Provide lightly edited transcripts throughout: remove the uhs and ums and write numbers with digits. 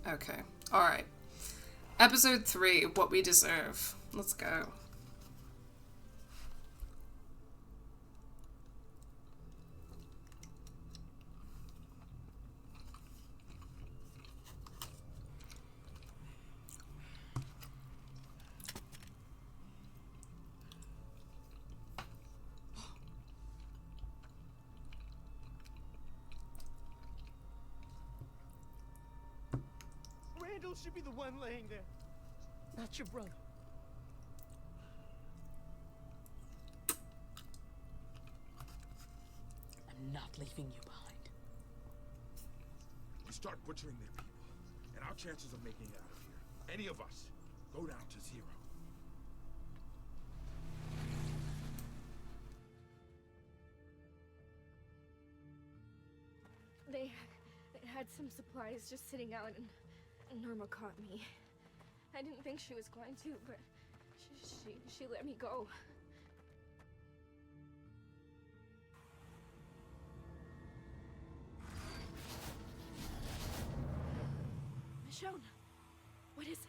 Okay. Alright. Episode 3, What We Deserve. Let's go. Randall should be the one laying there, not your brother. I'm not leaving you behind. We start butchering their people, and our chances of making it out of here, any of us, go down to 0. They had some supplies just sitting out, and Norma caught me. I didn't think she was going to, but she let me go. Michonne, what is it?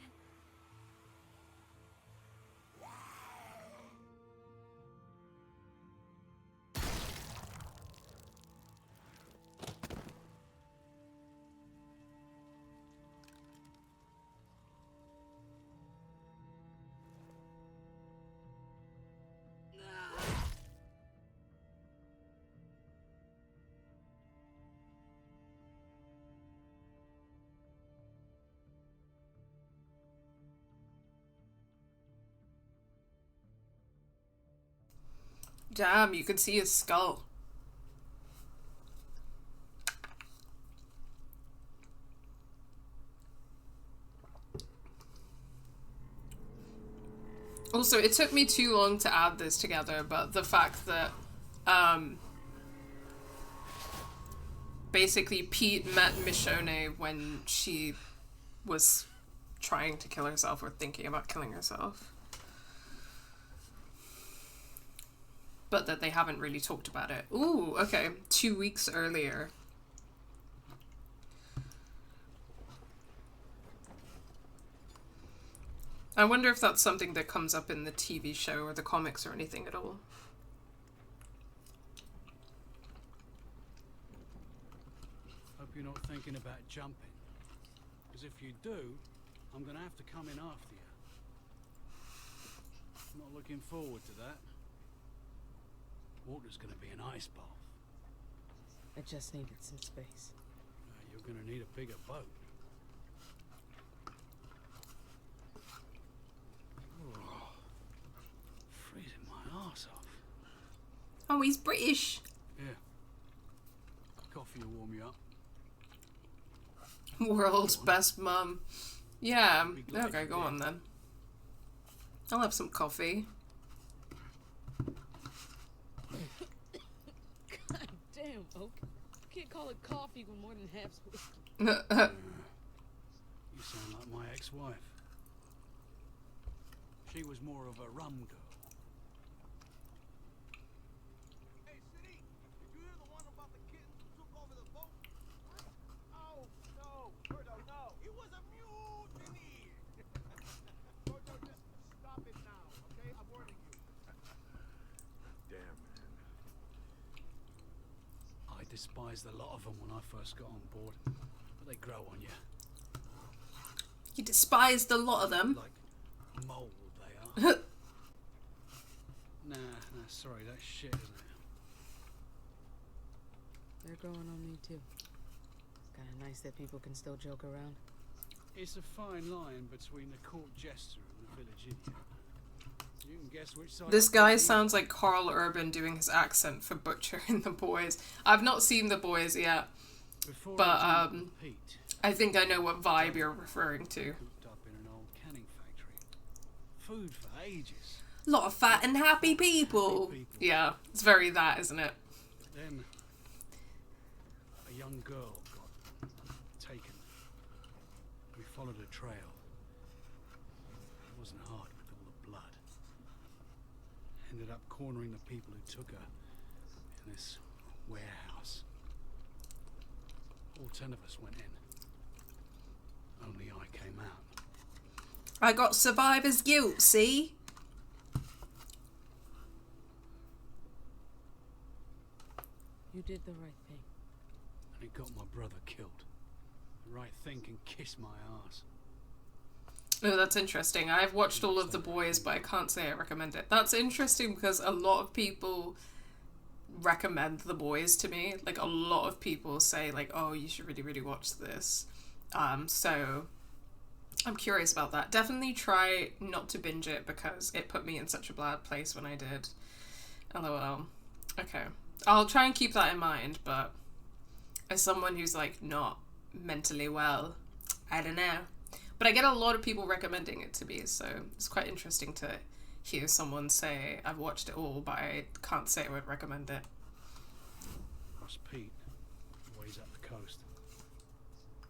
Damn, you could see his skull. Also, it took me too long to add this together, but the fact that, basically Pete met Michonne when she was trying to kill herself or thinking about killing herself. But that they haven't really talked about it. Ooh, okay. 2 weeks earlier. I wonder if that's something that comes up in the TV show or the comics or anything at all. Hope you're not thinking about jumping. Because if you do, I'm going to have to come in after you. Not looking forward to that. Water's gonna be an ice bath. I just needed some space. You're gonna need a bigger boat. Oh, freezing my arse off. Oh, he's British. Yeah. Coffee will warm you up. World's best mum. Yeah, okay, go on then. I'll have some coffee. God damn, Oak. You can't call it coffee when more than half's whiskey. You sound like my ex-wife. She was more of a rum girl. Hey, City, did you hear the one about the kittens who took over the boat? Oh, no, Birdo, no. It was a mutiny. Birdo, just stop it now, okay? I'm warning you. Damn, man. I despised a lot of them when I first got on board, but they grow on you. You despised a lot of them. Like mold, they are. Nah, sorry, that's shit, isn't it? They're growing on me too. It's kind of nice that people can still joke around. It's a fine line between the court jester and the village idiot. You can guess which side. This guy sounds like Carl Urban doing his accent for Butcher in The Boys. I've not seen The Boys yet, Before but I jumped on Pete, I think I know what vibe you're referring to. cooped up in an old canning factory. Food for ages. A lot of fat and happy people. Yeah, it's very that, isn't it? Then a young girl got taken. We followed a trail. It wasn't hard with all the blood. Ended up cornering the people who took her in this warehouse. All 10 of us went in. Only I got survivor's guilt, see? You did the right thing. And it got my brother killed. The right thing can kiss my ass. Oh, that's interesting. I've watched all of The Boys, but I can't say I recommend it. That's interesting because a lot of people recommend The Boys to me. Like, a lot of people say, like, oh, you should really, really watch this. So I'm curious about that. Definitely try not to binge it because it put me in such a bad place when I did. LOL. Okay. I'll try and keep that in mind, but as someone who's, like, not mentally well, I don't know. But I get a lot of people recommending it to me, so it's quite interesting to hear someone say, I've watched it all, but I can't say I would recommend it. That's Pete, ways up the coast.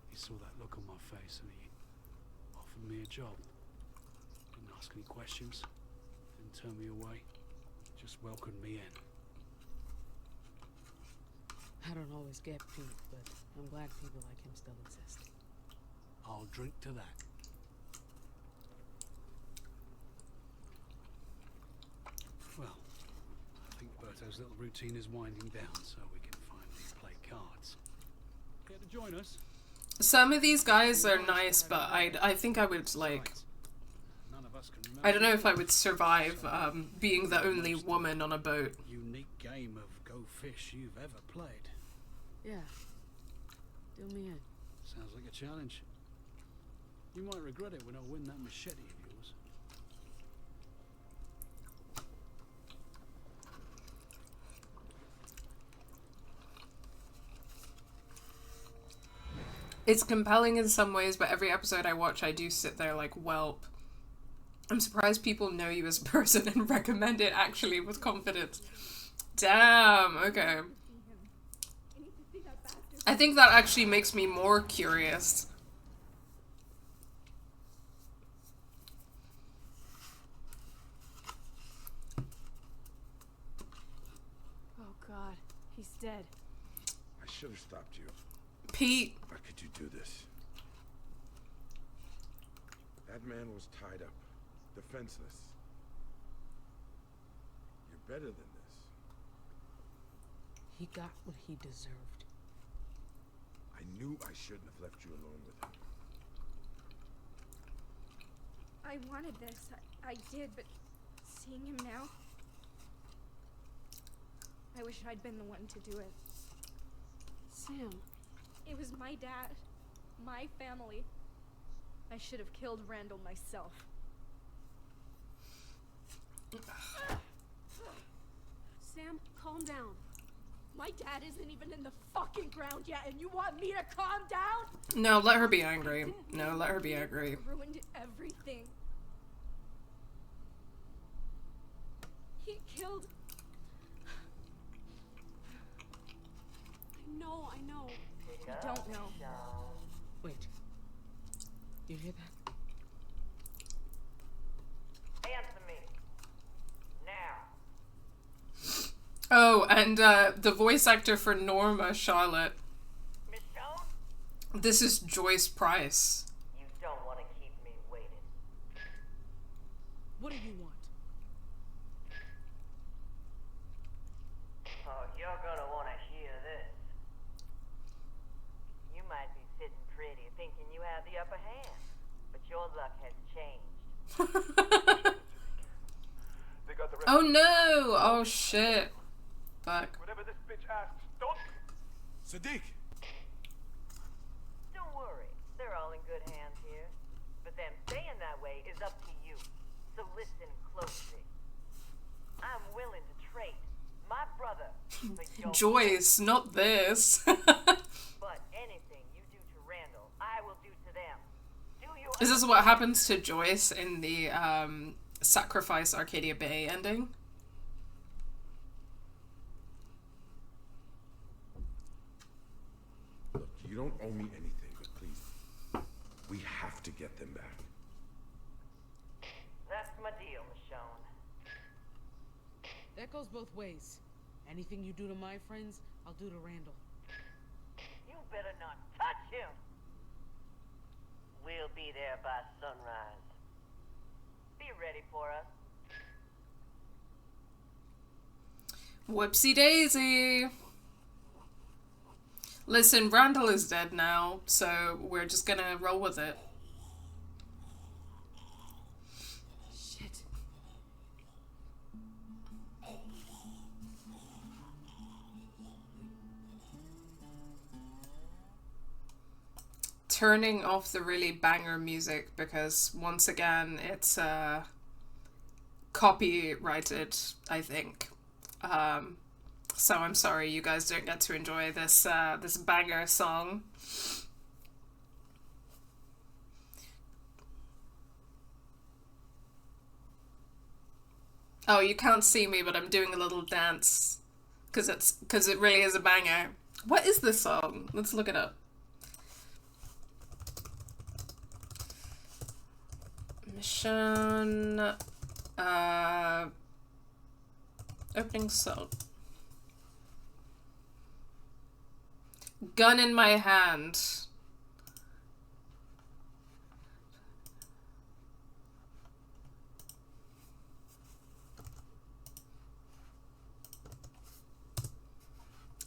He saw that look on my face and he offered me a job. Didn't ask any questions, didn't turn me away, just welcomed me in. I don't always get Pete, but I'm glad people like him still exist. I'll drink to that. Well, I think Berto's little routine is winding down, so we can finally play cards. Care to join us? Some of these guys are nice, but I think I would, like, None of us can remember. I don't know if I would survive being the only woman on a boat. Unique game of go fish you've ever played. Yeah. Do me in. Sounds like a challenge. You might regret it when I win that machete of yours. It's compelling in some ways, but every episode I watch, I do sit there like, whelp. I'm surprised people know you as a person and recommend it actually with confidence. Damn, okay. I think that actually makes me more curious. Oh God, he's dead. I should have stopped you. Pete. How could you do this? That man was tied up, defenseless. You're better than this. He got what he deserved. I knew I shouldn't have left you alone with him. I wanted this. I did, but seeing him now, I wish I'd been the one to do it. Sam. It was my dad, my family. I should have killed Randall myself. Sam, calm down. My dad isn't even in the fucking ground yet, and you want me to calm down? No, let her be angry. No, let her be angry. He ruined everything. He killed... I know. You don't know. Wait. You hear that? Answer me. Now. Oh, and the voice actor for Norma, Charlotte. Michonne? This is Joyce Price. You don't want to keep me waiting. What do you want? Oh, you're gonna want to hear this. You might be sitting pretty thinking you have the upper hand, but your luck has changed. They got the rest. Oh no! Oh shit. Fuck. Whatever this bitch asks, don't. Sadiq. Don't worry, they're all in good hands here. But them staying that way is up to you. So listen closely. I'm willing to trade my brother for your Joyce, not this. But anything you do to Randall, I will do to them. Do you Is this what happens to Joyce in the Sacrifice Arcadia Bay ending? Look, you don't owe me anything, but please, we have to get them back. That's my deal, Michonne. That goes both ways. Anything you do to my friends, I'll do to Randall. You better not touch him. We'll be there by sunrise. ready for us. Whoopsie daisy. Listen, Randall is dead now, so we're just gonna roll with it. Shit. Turning off the really banger music because once again it's copyrighted, I think. So I'm sorry you guys don't get to enjoy this this banger song. Oh, you can't see me, but I'm doing a little dance because it really is a banger. What is this song? Let's look it up. Michonne, opening song. Gun in my hand.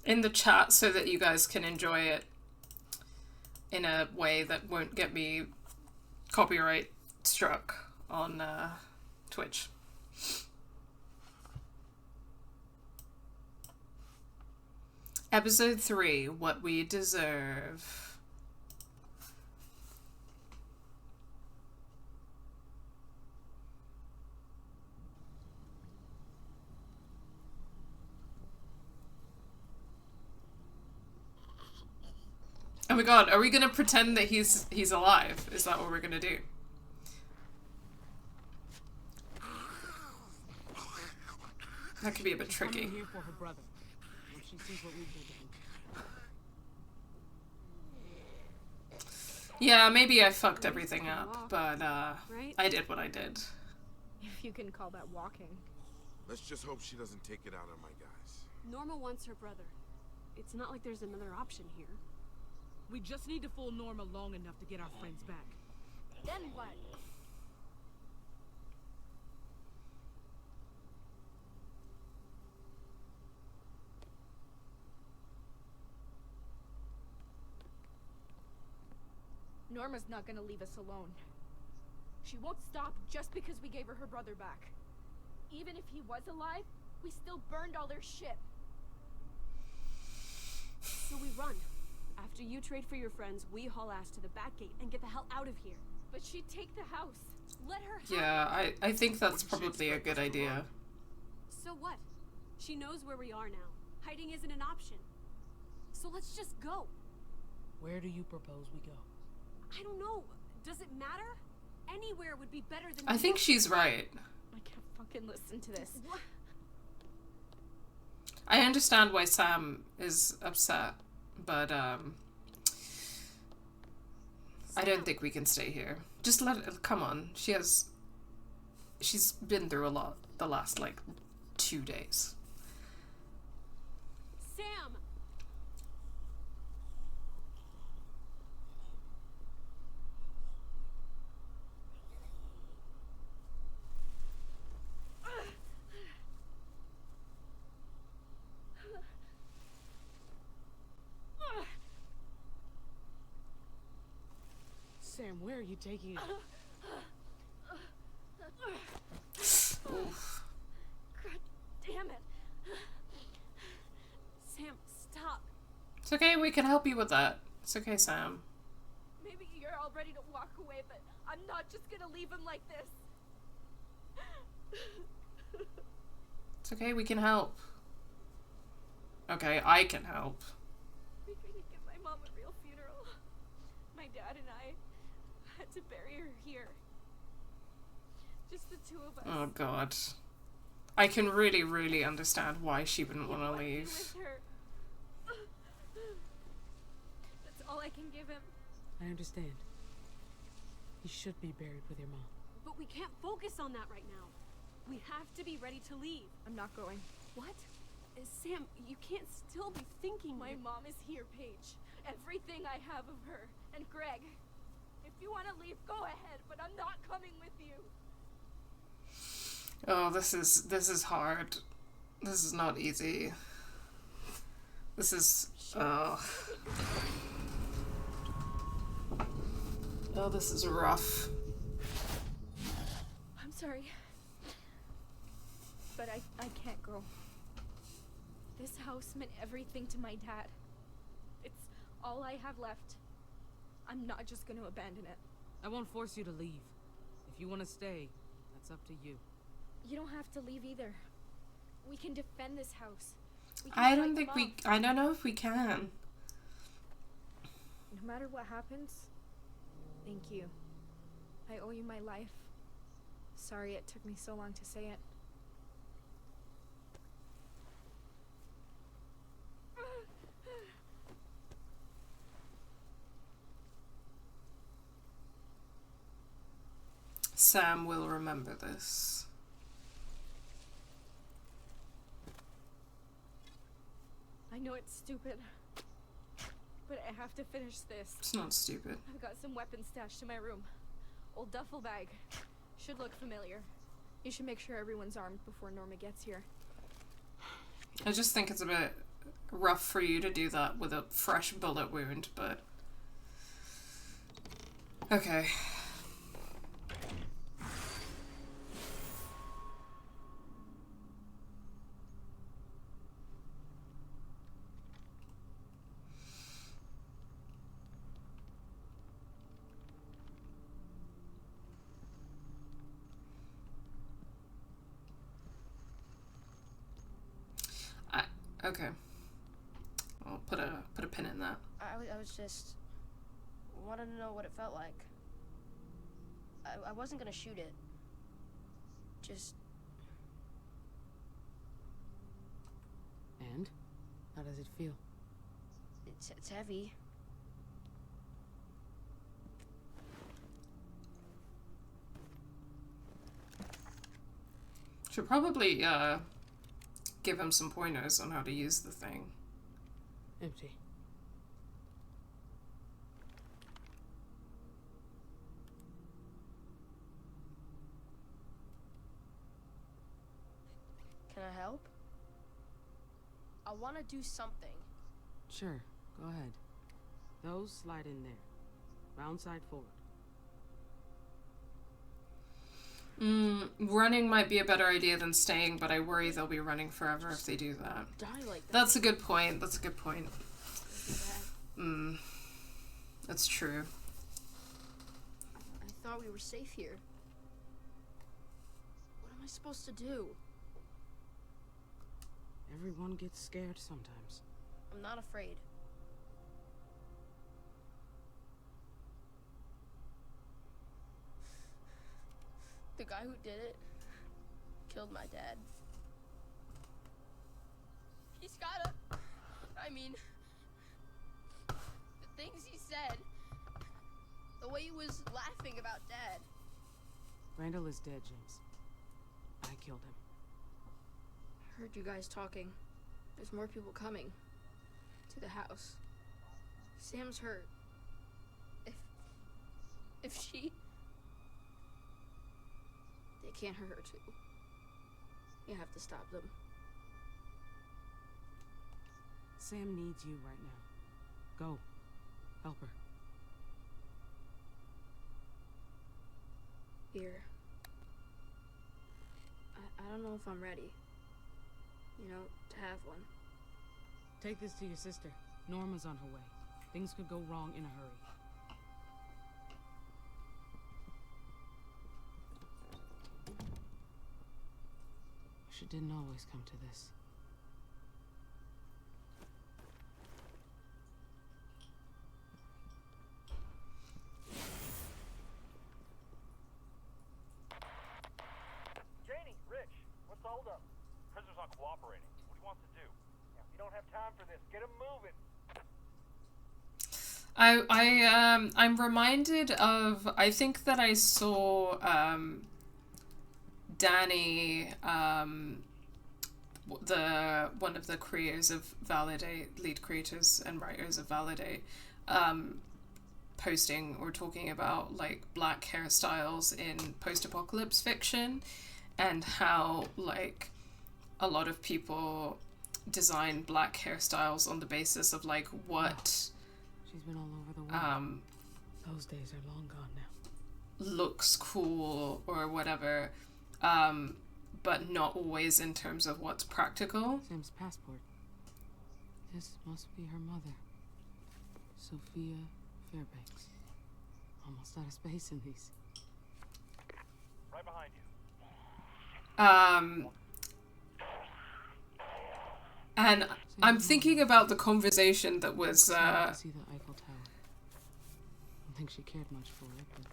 In the chat so that you guys can enjoy it in a way that won't get me copyright struck on Twitch. Episode 3, What We Deserve. Oh my god, are we gonna pretend that he's alive? Is that what we're gonna do? That could be a bit tricky. Here for her brother. When she sees what we did to him. Yeah, maybe I fucked everything up, but I did what I did. If you can call that walking. Let's just hope she doesn't take it out on my guys. Norma wants her brother. It's not like there's another option here. We just need to fool Norma long enough to get our friends back. Then what? Norma's not gonna leave us alone. She won't stop just because we gave her her brother back. Even if he was alive, we still burned all their shit. So we run. After you trade for your friends, we haul ass to the back gate and get the hell out of here. But she'd take the house. Let her have Yeah, it. I think that's probably a good idea. So what? She knows where we are now. Hiding isn't an option. So let's just go. Where do you propose we go? I don't know. Does it matter? Anywhere would be better than... I think she's right. I can't fucking listen to this. What? I understand why Sam is upset, but I don't think we can stay here. Just let it, come on. She's been through a lot the last, like, 2 days. Sam! Sam, where are you taking it? Oof. God damn it. Sam, stop. It's okay, we can help you with that. It's okay, Sam. Maybe you're all ready to walk away, but I'm not just gonna leave him like this. It's okay, we can help. Okay, I can help. We couldn't give my mom a real funeral. My dad and I had to bury her here. Just the two of us. Oh god. I can really, really understand why she wouldn't want to What leave. with her? That's all I can give him. I understand. He should be buried with your mom. But we can't focus on that right now. We have to be ready to leave. I'm not going. What? Sam, you can't still be thinking... My mom is here, Paige. Everything I have of her. And Greg. If you want to leave, go ahead, but I'm not coming with you. Oh, this is hard. This is not easy. This is oh, this is rough. I'm sorry. But I can't go. This house meant everything to my dad. It's all I have left. I'm not just gonna abandon it. I won't force you to leave. If you want to stay, that's up to you. You don't have to leave either. We can defend this house. We can I fight don't them think we. off. I don't know if we can. No matter what happens, thank you. I owe you my life. Sorry it took me so long to say it. Sam will remember this. I know it's stupid, but I have to finish this. It's not stupid. I've got some weapons stashed in my room. Old duffel bag. Should look familiar. You should make sure everyone's armed before Norma gets here. I just think it's a bit rough for you to do that with a fresh bullet wound, but... Okay. Okay. I'll put a pin in that. I was just wanted to know what it felt like. I wasn't gonna shoot it. Just And? How does it feel? it's heavy. Should probably give him some pointers on how to use the thing. Empty. Can I help? I want to do something. Sure, go ahead. Those slide in there. Round side forward. Running might be a better idea than staying, but I worry they'll be running forever if they do that. Die like that. That's a good point. That's a good point. That's true. I thought we were safe here. What am I supposed to do? Everyone gets scared sometimes. I'm not afraid. The guy who did it killed my dad. He's gotta... I mean... The things he said... The way he was laughing about Dad. Randall is dead, James. I killed him. I heard you guys talking. There's more people coming. To the house. Sam's hurt. If she... They can't hurt her too. You have to stop them. Sam needs you right now. Go. Help her. Here. I don't know if I'm ready. You know, to have one. Take this to your sister. Norma's on her way. Things could go wrong in a hurry. Wish it didn't always come to this. Janie, Rich, what's the holdup? Prisoner's not cooperating. What do you want to do? Yeah, we don't have time for this. Get him moving. I'm reminded of, I think that I saw Danny, one of the creators of Validate, lead creators and writers of Validate, posting or talking about like black hairstyles in post-apocalypse fiction, and how like a lot of people design black hairstyles on the basis of like what She's been all over the world. Those days are long gone now. looks cool or whatever, but not always in terms of what's practical. Sam's passport. This must be her mother. Sophia Fairbanks. Almost out of space in these. Right behind you. And I'm thinking about the conversation that was See the Eiffel Tower. Don't think she cared much for it, but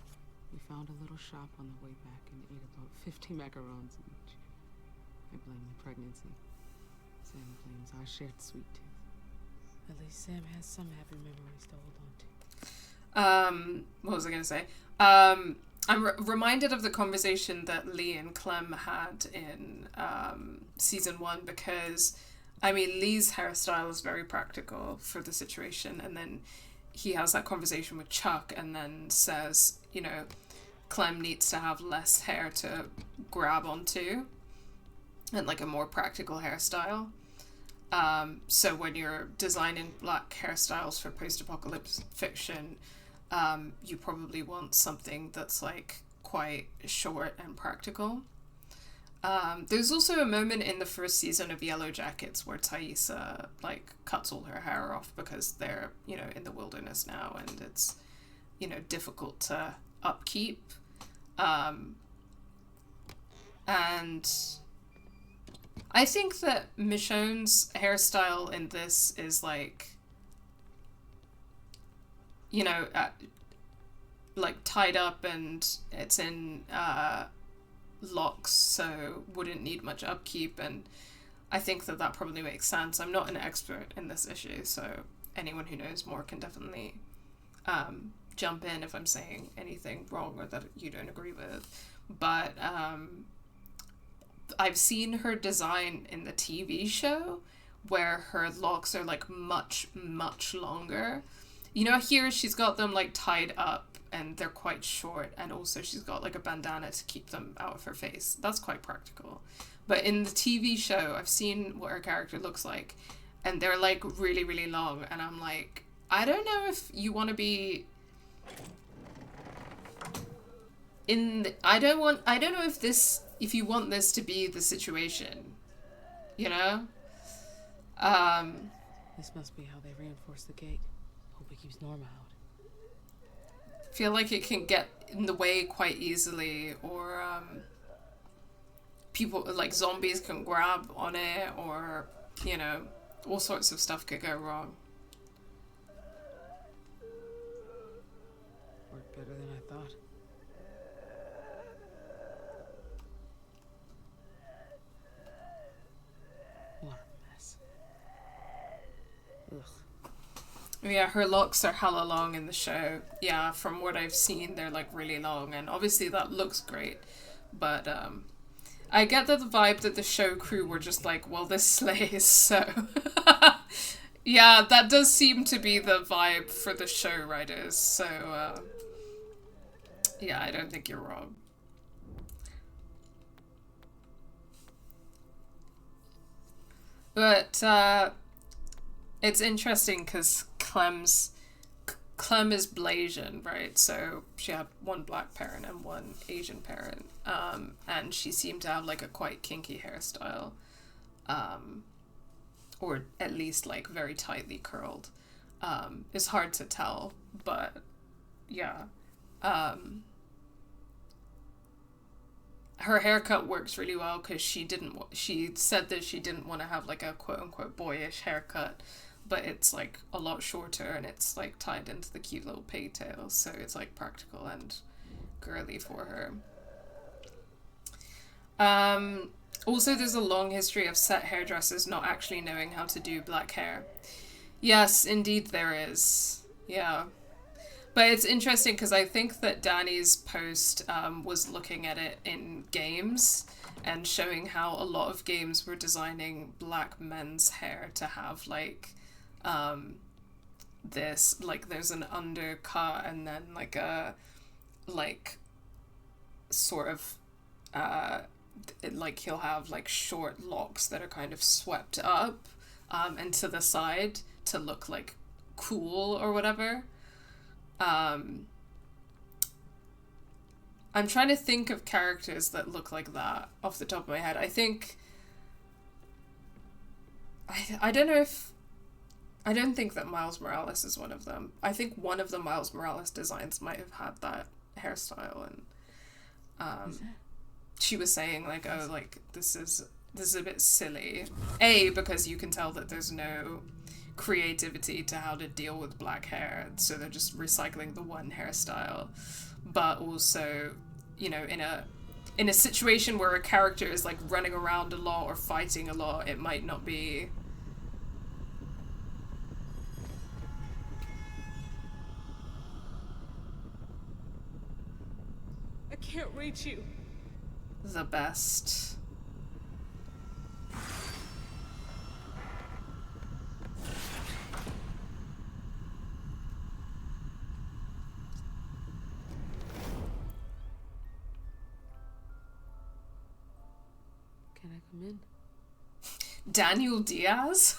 we found a little shop on the way back and ate about 50 macarons each. I blame the pregnancy. Sam blames our shared sweet tooth. At least Sam has some happy memories to hold on to. what was I going to say? I'm reminded of the conversation that Lee and Clem had in season 1, because I mean, Lee's hairstyle is very practical for the situation, and then he has that conversation with Chuck and then says, you know, Clem needs to have less hair to grab onto and like a more practical hairstyle. So when you're designing black hairstyles for post-apocalypse fiction, you probably want something that's like quite short and practical. There's also a moment in the first season of Yellow Jackets where Thaisa like cuts all her hair off because they're, you know, in the wilderness now and it's, you know, difficult to upkeep. And I think that Michonne's hairstyle in this is like, you know, like tied up and it's in locks, so wouldn't need much upkeep, and I think that that probably makes sense. I'm not an expert in this issue, so anyone who knows more can definitely jump in if I'm saying anything wrong or that you don't agree with. But I've seen her design in the TV show where her locks are like much, much longer. You know, here she's got them like tied up and they're quite short, and also she's got like a bandana to keep them out of her face. That's quite practical. But in the TV show, I've seen what her character looks like, and they're like really, really long, and I'm like, I don't know if you want to be I don't know if you want this to be the situation, you know? This must be how they reinforce the gate. Hope it keeps Norma out. Feel like it can get in the way quite easily, or people like zombies can grab on it, or, you know, all sorts of stuff could go wrong. Worked better than I thought. What a mess. Ugh. Yeah, her locks are hella long in the show. Yeah, from what I've seen, they're like really long, and obviously that looks great. But I get the vibe that the show crew were just like, well, this slays, so... Yeah, that does seem to be the vibe for the show writers, so yeah, I don't think you're wrong. But it's interesting because Clem is Blasian, right? So she had one black parent and one Asian parent, and she seemed to have like a quite kinky hairstyle, or at least like very tightly curled. It's hard to tell, but yeah. Her haircut works really well because she said that she didn't want to have like a quote unquote boyish haircut, but it's like a lot shorter and it's like tied into the cute little pigtails, so it's like practical and girly for her. Also, there's a long history of set hairdressers not actually knowing how to do black hair. Yes, indeed there is. Yeah. But it's interesting because I think that Danny's post was looking at it in games and showing how a lot of games were designing black men's hair to have like this, like there's an undercut and then like a like sort of like he'll have like short locks that are kind of swept up and to the side to look like cool or whatever. I'm trying to think of characters that look like that off the top of my head. I think I don't know if I don't think that Miles Morales is one of them. I think one of the Miles Morales designs might have had that hairstyle, and she was saying like, oh, like this is a bit silly. A, because you can tell that there's no creativity to how to deal with black hair, so they're just recycling the one hairstyle. But also, you know, in a situation where a character is like running around a lot or fighting a lot, it might not be I can't reach you. the best. Can I come in? Daniel Diaz?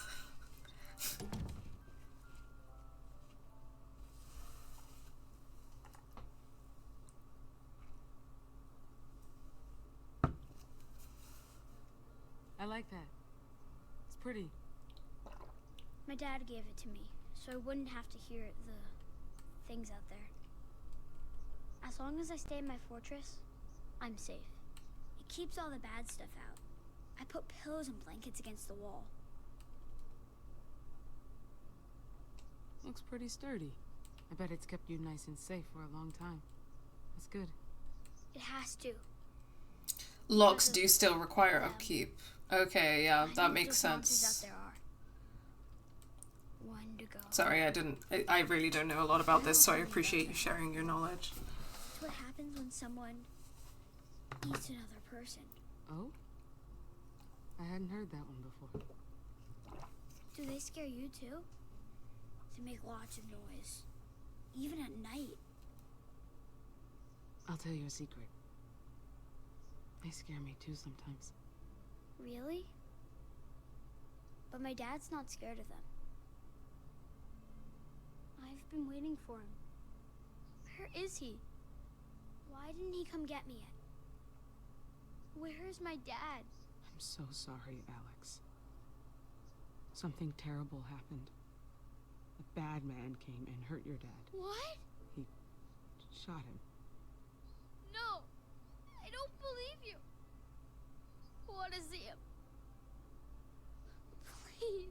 I like that. It's pretty. My dad gave it to me, so I wouldn't have to hear the things out there. As long as I stay in my fortress, I'm safe. It keeps all the bad stuff out. I put pillows and blankets against the wall. Looks pretty sturdy. I bet it's kept you nice and safe for a long time. That's good. It has to. Locks do still require upkeep. Okay, yeah, that makes sense. Out there are. One to go. Sorry, I really don't know a lot about this, so I appreciate you sharing your knowledge. It's what happens when someone eats another person. Oh? I hadn't heard that one before. Do they scare you too? They make lots of noise. Even at night. I'll tell you a secret. They scare me too sometimes. Really? But my dad's not scared of them. I've been waiting for him. Where is he? Why didn't he come get me yet? Where's my dad? I'm so sorry, Alex. Something terrible happened. A bad man came and hurt your dad. What? He shot him. No! I don't believe you! I want to see him. Please.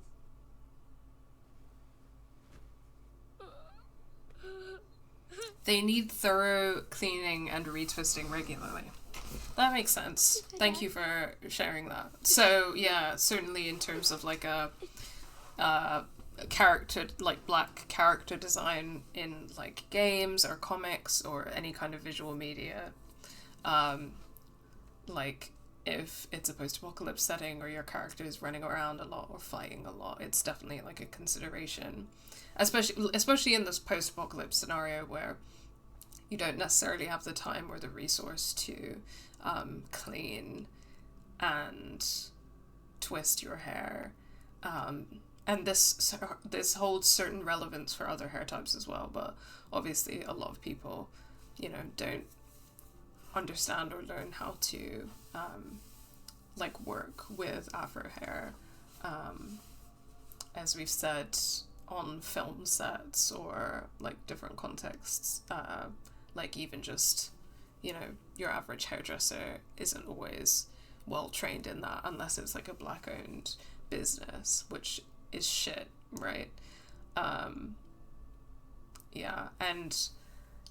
They need thorough cleaning and retwisting regularly. That makes sense. Thank you for sharing that. So, yeah, certainly in terms of like a character, like black character design in like games or comics or any kind of visual media, like if it's a post-apocalypse setting or your character is running around a lot or fighting a lot, it's definitely like a consideration, especially in this post-apocalypse scenario where you don't necessarily have the time or the resource to clean and twist your hair, and this holds certain relevance for other hair types as well, but obviously a lot of people, you know, don't understand or learn how to like work with afro hair, as we've said, on film sets or like different contexts, like even just, you know, your average hairdresser isn't always well trained in that unless it's like a black owned business, which is shit, right? Yeah, and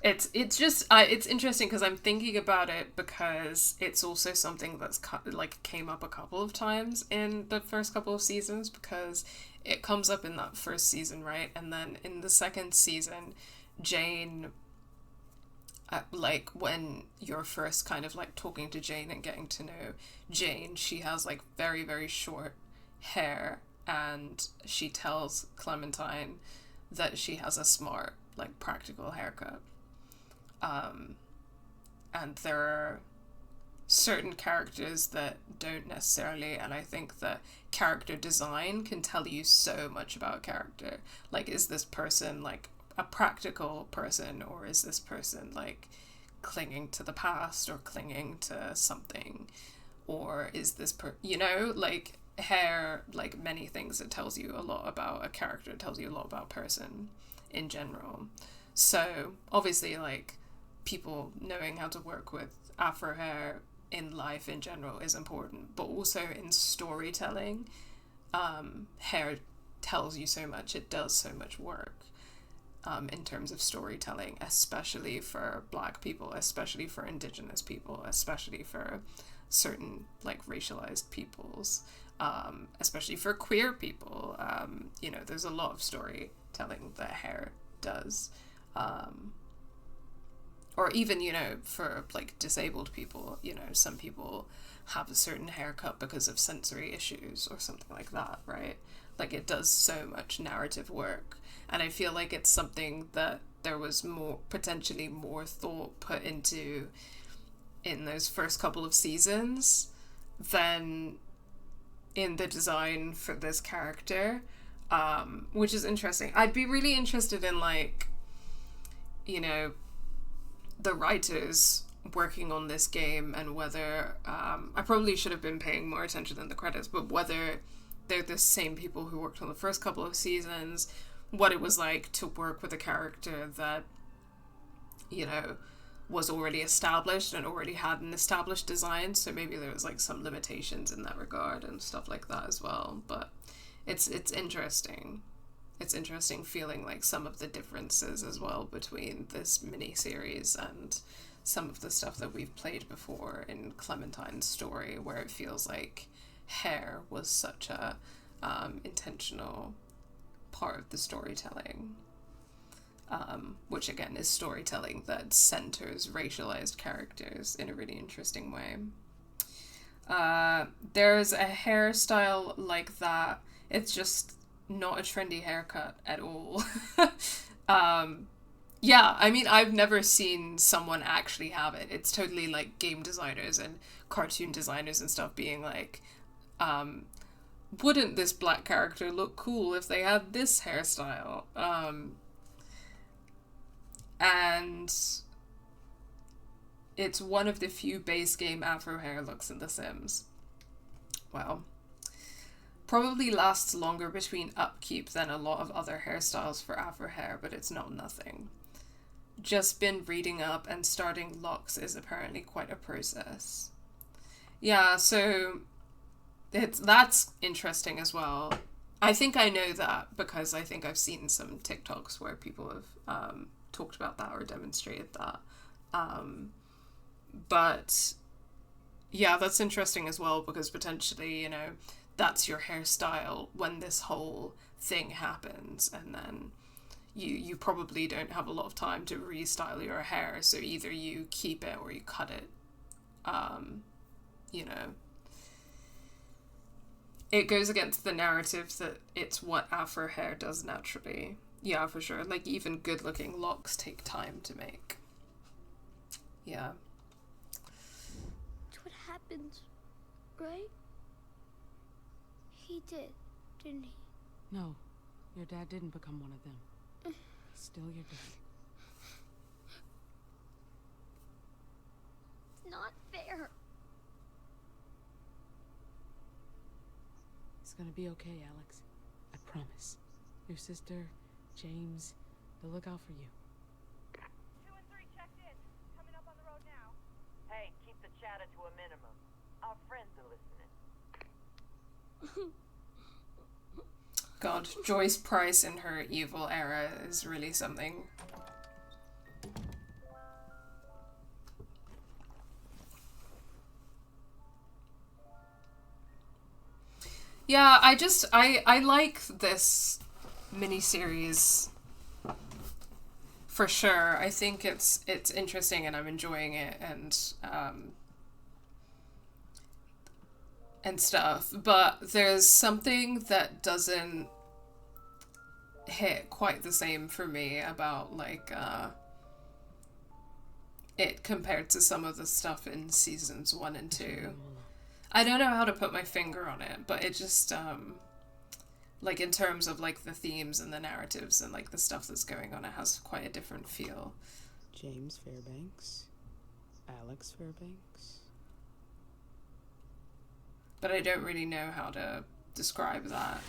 it's just it's interesting because I'm thinking about it because it's also something that's like came up a couple of times in the first couple of seasons, because it comes up in that first season, right? And then in the second season, Jane, like when you're first kind of like talking to Jane and getting to know Jane, she has like very, very short hair, and she tells Clementine that she has a smart, like practical haircut. And there are certain characters that don't necessarily, and I think that character design can tell you so much about a character. Like, is this person like a practical person, or is this person like clinging to the past or clinging to something, or is this like hair, like many things, it tells you a lot about a character, it tells you a lot about a person in general. So obviously, like, people knowing how to work with afro hair in life in general is important, but also in storytelling, hair tells you so much, it does so much work in terms of storytelling, especially for Black people, especially for Indigenous people, especially for certain like racialized peoples, especially for queer people. You know, there's a lot of storytelling that hair does. Or even, you know, for like disabled people, you know, some people have a certain haircut because of sensory issues or something like that, right? Like, it does so much narrative work. And I feel like it's something that there was potentially more thought put into in those first couple of seasons than in the design for this character, which is interesting. I'd be really interested in, like, you know, the writers working on this game, and whether I probably should have been paying more attention in the credits, but whether they're the same people who worked on the first couple of seasons, what it was like to work with a character that, you know, was already established and already had an established design, so maybe there was like some limitations in that regard and stuff like that as well. But it's interesting. It's interesting feeling like some of the differences as well between this miniseries and some of the stuff that we've played before in Clementine's story, where it feels like hair was such a intentional part of the storytelling, which again is storytelling that centers racialized characters in a really interesting way. There's a hairstyle like that. It's just not a trendy haircut at all. Yeah, I mean, I've never seen someone actually have it. It's totally like game designers and cartoon designers and stuff being like, wouldn't this Black character look cool if they had this hairstyle? And it's one of the few base game afro hair looks in The Sims. Well, probably lasts longer between upkeep than a lot of other hairstyles for afro hair, but it's not nothing. Just been reading up, and starting locks is apparently quite a process. Yeah, so that's interesting as well. I think I know that because I think I've seen some TikToks where people have talked about that or demonstrated that. But yeah, that's interesting as well, because potentially, you know, that's your hairstyle when this whole thing happens, and then you probably don't have a lot of time to restyle your hair, so either you keep it or you cut it. You know, it goes against the narrative that it's what afro hair does naturally. Yeah, for sure. Like, even good looking locks take time to make. Yeah. That's what happened, right? He did, didn't he? No, your dad didn't become one of them. He's still your dad. It's not fair. It's gonna be okay, Alex. I promise. Your sister, James, they'll look out for you. 2 and 3 checked in. Coming up on the road now. Hey, keep the chatter to a minimum. Our friends are listening. God, Joyce Price in her evil era is really something. Yeah, I like this miniseries for sure. I think it's interesting and I'm enjoying it and stuff, but there's something that doesn't hit quite the same for me about like it compared to some of the stuff in seasons 1 and 2. I don't know how to put my finger on it, but it just, like, in terms of, like, the themes and the narratives and, like, the stuff that's going on, it has quite a different feel. James Fairbanks. Alex Fairbanks. But I don't really know how to describe that.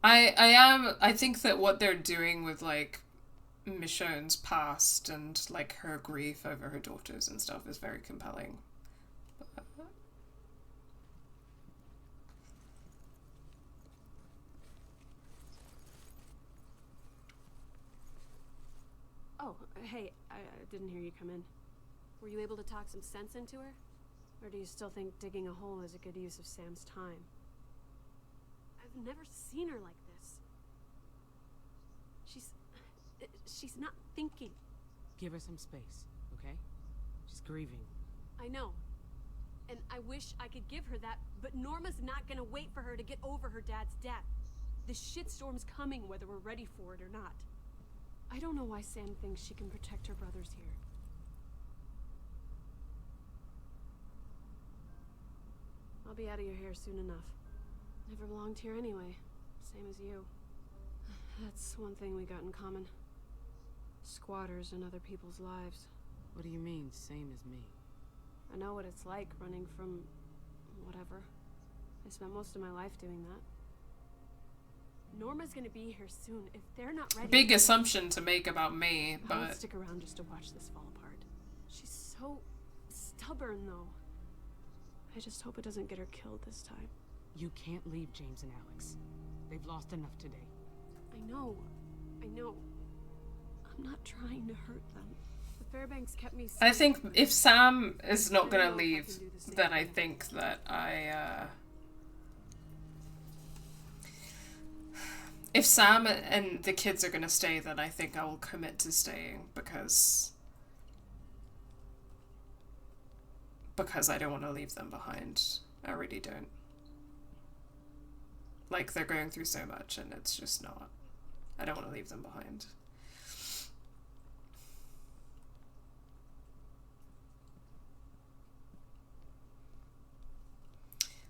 I think that what they're doing with, like, Michonne's past and, like, her grief over her daughters and stuff is very compelling. Oh, hey, I didn't hear you come in. Were you able to talk some sense into her? Or do you still think digging a hole is a good use of Sam's time? I've never seen her like this. She's not thinking. Give her some space, okay? She's grieving. I know. And I wish I could give her that, but Norma's not gonna wait for her to get over her dad's death. The shitstorm's coming whether we're ready for it or not. I don't know why Sam thinks she can protect her brothers here. I'll be out of your hair soon enough. Never belonged here anyway. Same as you. That's one thing we got in common. Squatters in other people's lives. What do you mean, same as me? I know what it's like running from whatever. I spent most of my life doing that. Norma's gonna be here soon. If they're not ready... Big assumption to make about me, I won't but... stick around just to watch this fall apart. She's so stubborn, though. I just hope it doesn't get her killed this time. You can't leave James and Alex. They've lost enough today. I know. I'm not trying to hurt them. The Fairbanks kept me safe. I think if Sam is not gonna leave, then I think that if Sam and the kids are gonna stay, then I think I will commit to staying because I don't want to leave them behind. I really don't. Like, they're going through so much and it's just not... I don't want to leave them behind.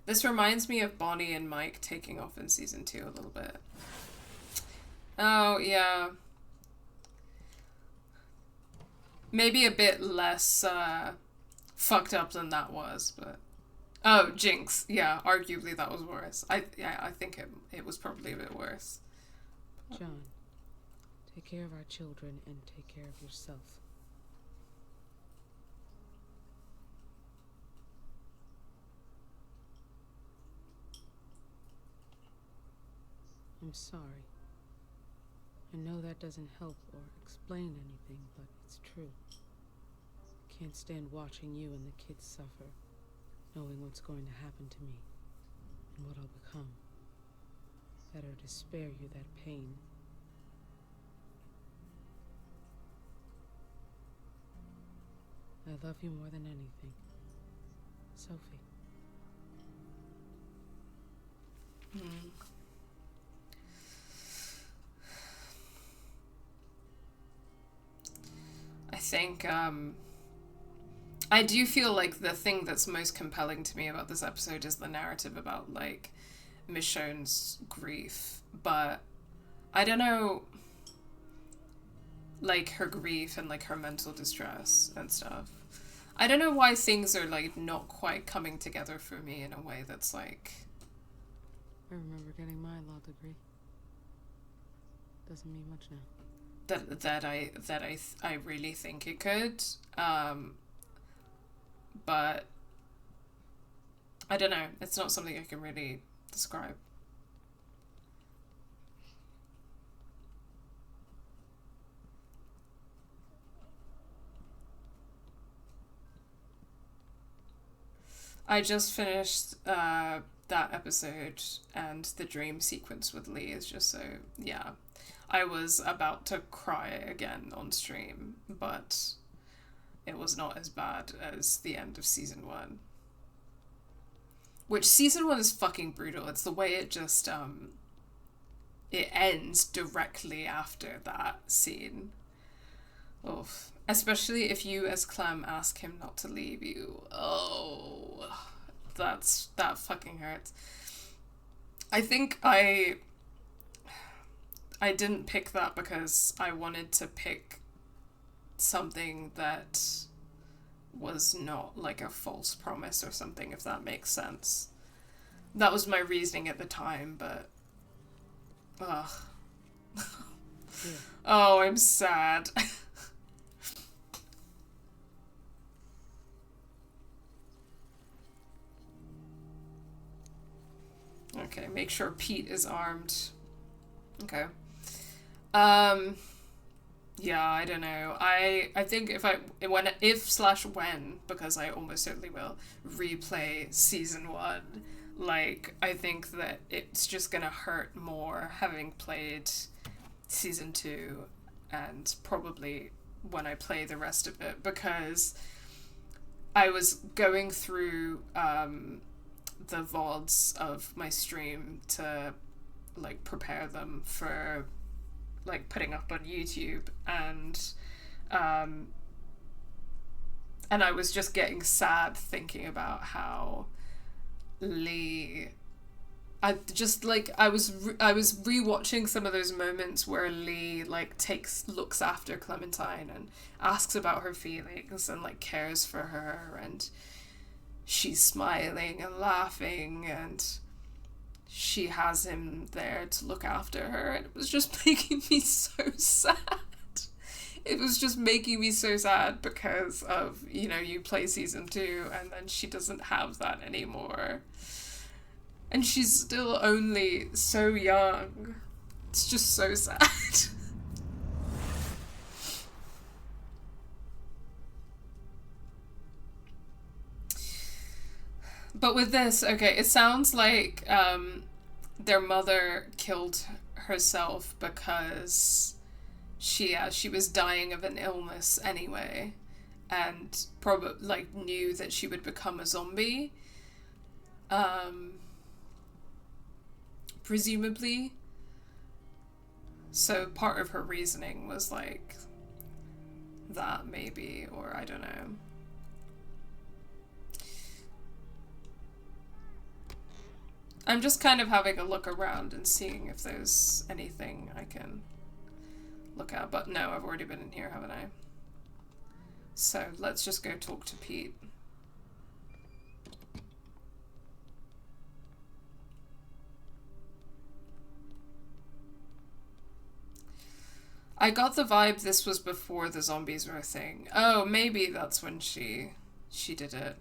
This reminds me of Bonnie and Mike taking off in season 2 a little bit. Oh, yeah. Maybe a bit less fucked up than that was, but... Oh, Jinx. Yeah, arguably that was worse. I think it was probably a bit worse. John, take care of our children and take care of yourself. I'm sorry. I know that doesn't help or explain anything, but it's true. I can't stand watching you and the kids suffer, knowing what's going to happen to me and what I'll become. Better to spare you that pain. I love you more than anything. Sophie. I think, I do feel like the thing that's most compelling to me about this episode is the narrative about, like, Michonne's grief, but I don't know, like, her grief and, like, her mental distress and stuff. I don't know why things are, like, not quite coming together for me in a way that's, like... I remember getting my law degree. Doesn't mean much now. That I really think it could, but I don't know. It's not something I can really describe. I just finished that episode, and the dream sequence with Lee is just so, yeah. I was about to cry again on stream, but it was not as bad as the end of season 1. Which, season 1 is fucking brutal. It's the way it just, it ends directly after that scene. Oof. Especially if you, as Clem, ask him not to leave you. Oh, that fucking hurts. I think I didn't pick that because I wanted to pick something that was not like a false promise or something, if that makes sense. That was my reasoning at the time, but ugh. Yeah. Oh, I'm sad. Okay, make sure Pete is armed. Okay. Yeah, I don't know. I think if/when, because I almost certainly will, replay season 1, like, I think that it's just gonna hurt more having played season 2, and probably when I play the rest of it, because I was going through the VODs of my stream to like prepare them for like putting up on YouTube, and I was just getting sad thinking about how Lee, I was rewatching some of those moments where Lee like looks after Clementine and asks about her feelings and like cares for her, and she's smiling and laughing, and she has him there to look after her, and it was just making me so sad. It was just making me so sad because of, you know, you play season 2 and then she doesn't have that anymore. And she's still only so young. It's just so sad. But with this, okay, it sounds like their mother killed herself because she was dying of an illness anyway, and probably like knew that she would become a zombie. Presumably. So part of her reasoning was like that, maybe, or I don't know. I'm just kind of having a look around and seeing if there's anything I can look at, but no, I've already been in here, haven't I? So let's just go talk to Pete. I got the vibe this was before the zombies were a thing. Oh, maybe that's when she did it.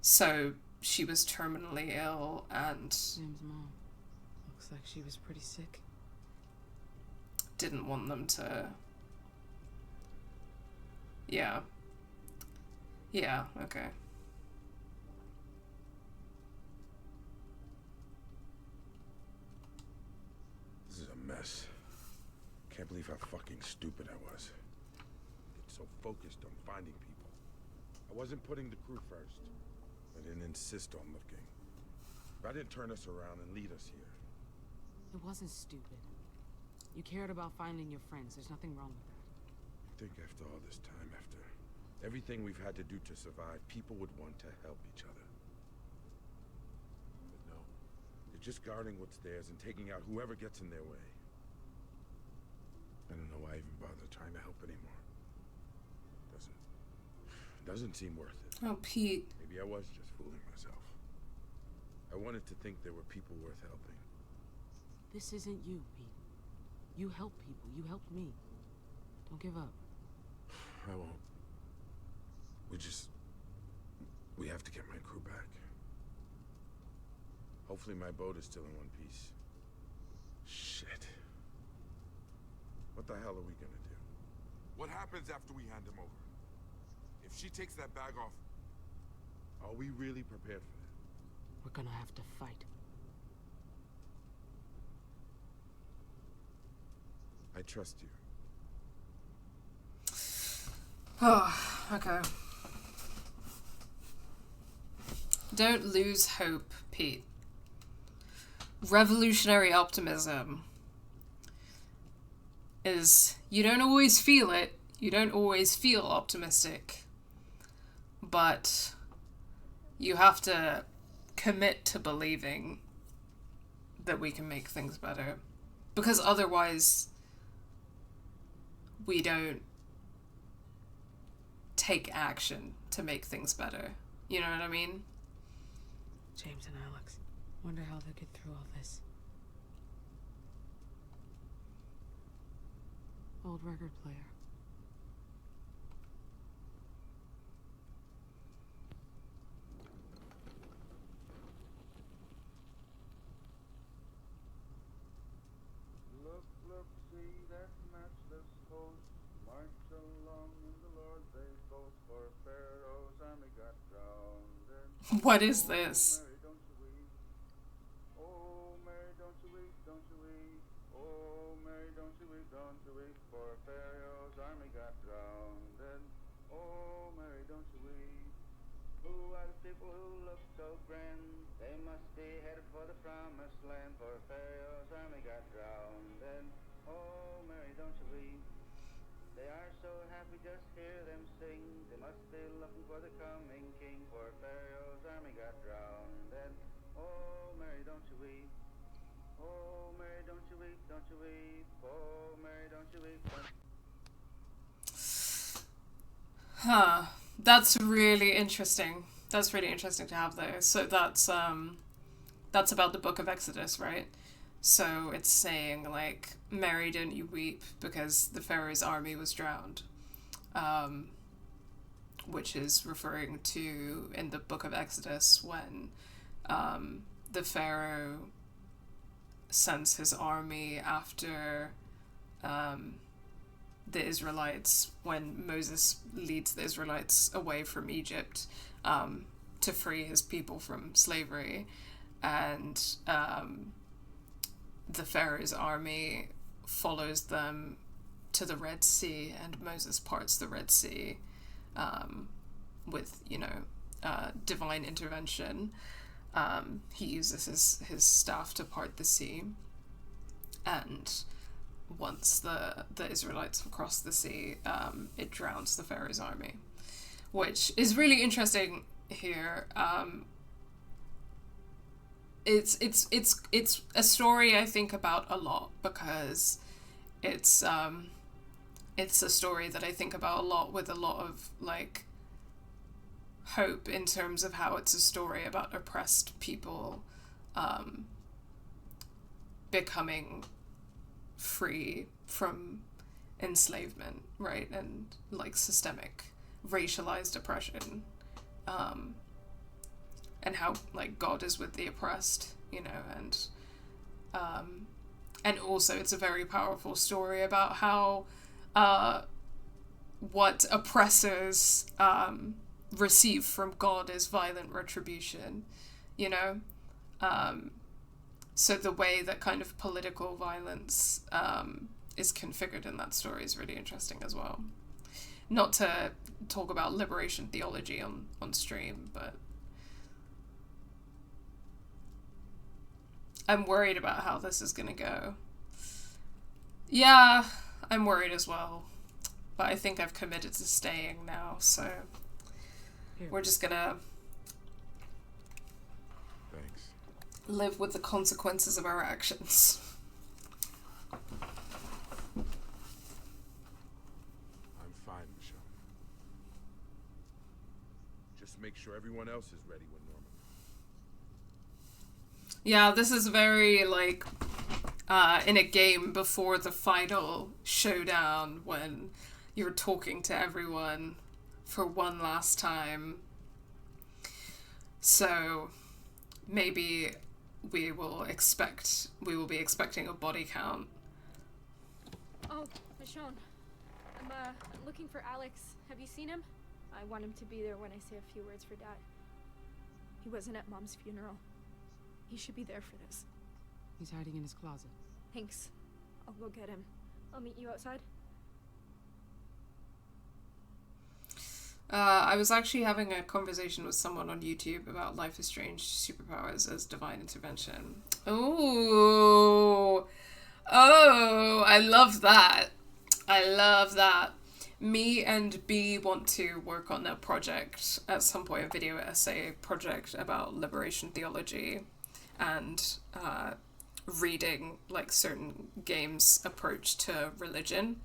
So she was terminally ill and Sam's mom. Looks like she was pretty sick. Didn't want them to... Yeah. Yeah, okay. This is a mess. Can't believe how fucking stupid I was. Get so focused on finding people. I wasn't putting the crew first. I didn't insist on looking. If I didn't turn us around and lead us here. It wasn't stupid. You cared about finding your friends. There's nothing wrong with that. I think after all this time, after everything we've had to do to survive, people would want to help each other. But no. They're just guarding what's theirs and taking out whoever gets in their way. I don't know why I even bother trying to help anymore. Doesn't seem worth it. Oh, Pete. Maybe I was just fooling myself. I wanted to think there were people worth helping. This isn't you, Pete. You help people. You helped me. Don't give up. I won't. We have to get my crew back. Hopefully my boat is still in one piece. Shit. What the hell are we gonna do? What happens after we hand him over? If she takes that bag off... Are we really prepared for that? We're gonna have to fight. I trust you. Oh, okay. Don't lose hope, Pete. Revolutionary optimism. is you don't always feel it. You don't always feel optimistic. But you have to commit to believing that we can make things better. Because otherwise, we don't take action to make things better. You know what I mean? James and Alex. Wonder how they'll get through all this. Old record player. Look, look, see that matchless host march along in the Lord they boast, for Pharaoh's army got drowned. And What is this? Mary, don't you weep. Oh, Mary, don't you weep, don't you weep. Oh, Mary, don't you weep, don't you weep, for Pharaoh's army got drowned. And oh, Mary, don't you weep. Who are the people who look so grand? They must be headed for the promised land, for Pharaoh's army got drowned. And oh, Mary, don't you weep. They are so happy, just hear them sing. They must be looking for the coming king, for Pharaoh's army got drowned. And oh, Mary, don't you weep. Oh, Mary, don't you weep, don't you weep. Oh, Mary, don't you weep, don't you. Huh. That's really interesting. That's really interesting to have there. So that's about the Book of Exodus, right? So it's saying, like, Mary, don't you weep, because the Pharaoh's army was drowned. Which is referring to, in the Book of Exodus, when the Pharaoh sends his army after the Israelites, when Moses leads the Israelites away from Egypt to free his people from slavery. And the Pharaoh's army follows them to the Red Sea, and Moses parts the Red Sea with, divine intervention. He uses his staff to part the sea, and once the Israelites have crossed the sea, it drowns the Pharaoh's army, which is really interesting here. It's a story I think about a lot, because it's a story that I think about a lot, with a lot of, like, hope, in terms of how it's a story about oppressed people becoming free from enslavement, right? And, like, systemic racialized oppression, and how, like, God is with the oppressed, and also it's a very powerful story about how what oppressors receive from God is violent retribution, so the way that kind of political violence is configured in that story is really interesting as well. Not to talk about liberation theology on stream, but I'm worried about how this is gonna go. Yeah, I'm worried as well, but I think I've committed to staying now, so we're just gonna live with the consequences of our actions. I'm fine, Michonne. Just make sure everyone else is ready when Norman. Yeah, this is very, like, in a game before the final showdown, when you're talking to everyone for one last time. So maybe we will be expecting a body count. Oh, Michonne. I'm looking for Alex. Have you seen him? I want him to be there when I say a few words for Dad. He wasn't at Mom's funeral. He should be there for this. He's hiding in his closet. Thanks. I'll go get him. I'll meet you outside. I was actually having a conversation with someone on YouTube about Life is Strange superpowers as divine intervention. Ooh, Oh, I love that. I love that. Me and B want to work on a project at some point, a video essay project about liberation theology and reading like certain games' approach to religion.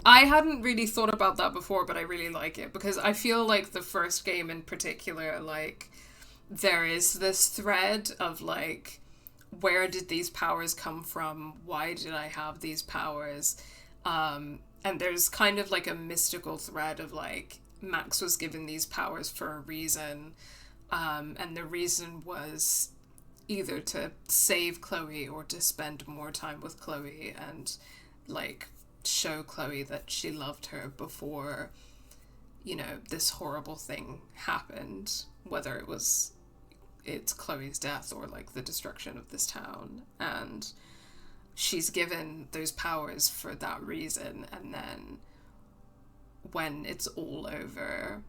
I hadn't really thought about that before, but I really like it because I feel like the first game in particular, like, there is this thread of like, where did these powers come from? Why did I have these powers? And there's kind of like a mystical thread of like, Max was given these powers for a reason. And the reason was either to save Chloe or to spend more time with Chloe and like show Chloe that she loved her before, you know, this horrible thing happened, whether it's Chloe's death or like the destruction of this town. And she's given those powers for that reason, and then when it's all over,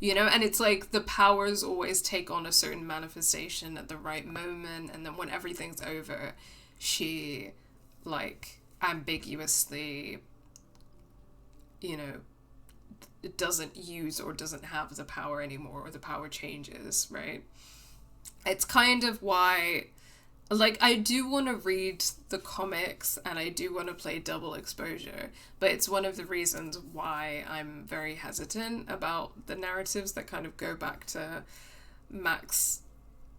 you know, and it's like the powers always take on a certain manifestation at the right moment, and then when everything's over, she like ambiguously, you know, doesn't use or doesn't have the power anymore, or the power changes, right? It's kind of why, like, I do want to read the comics and I do want to play Double Exposure, but it's one of the reasons why I'm very hesitant about the narratives that kind of go back to Max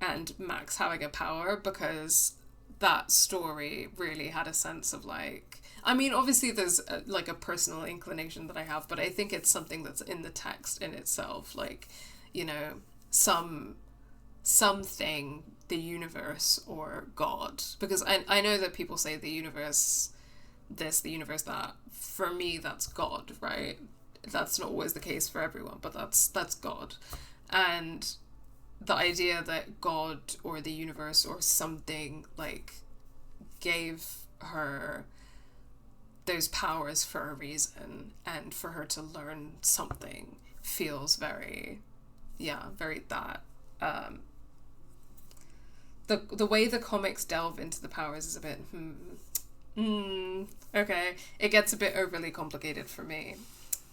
and Max having a power, because that story really had a sense of like, I mean, obviously there's like a personal inclination that I have, but I think it's something that's in the text in itself, like, you know, something, the universe or God, because I know that people say the universe this, the universe that. For me, that's God, right? That's not always the case for everyone, but that's God. And the idea that God or the universe or something like gave her those powers for a reason, and for her to learn something feels very, very that. The way the comics delve into the powers is a bit, okay. It gets a bit overly complicated for me.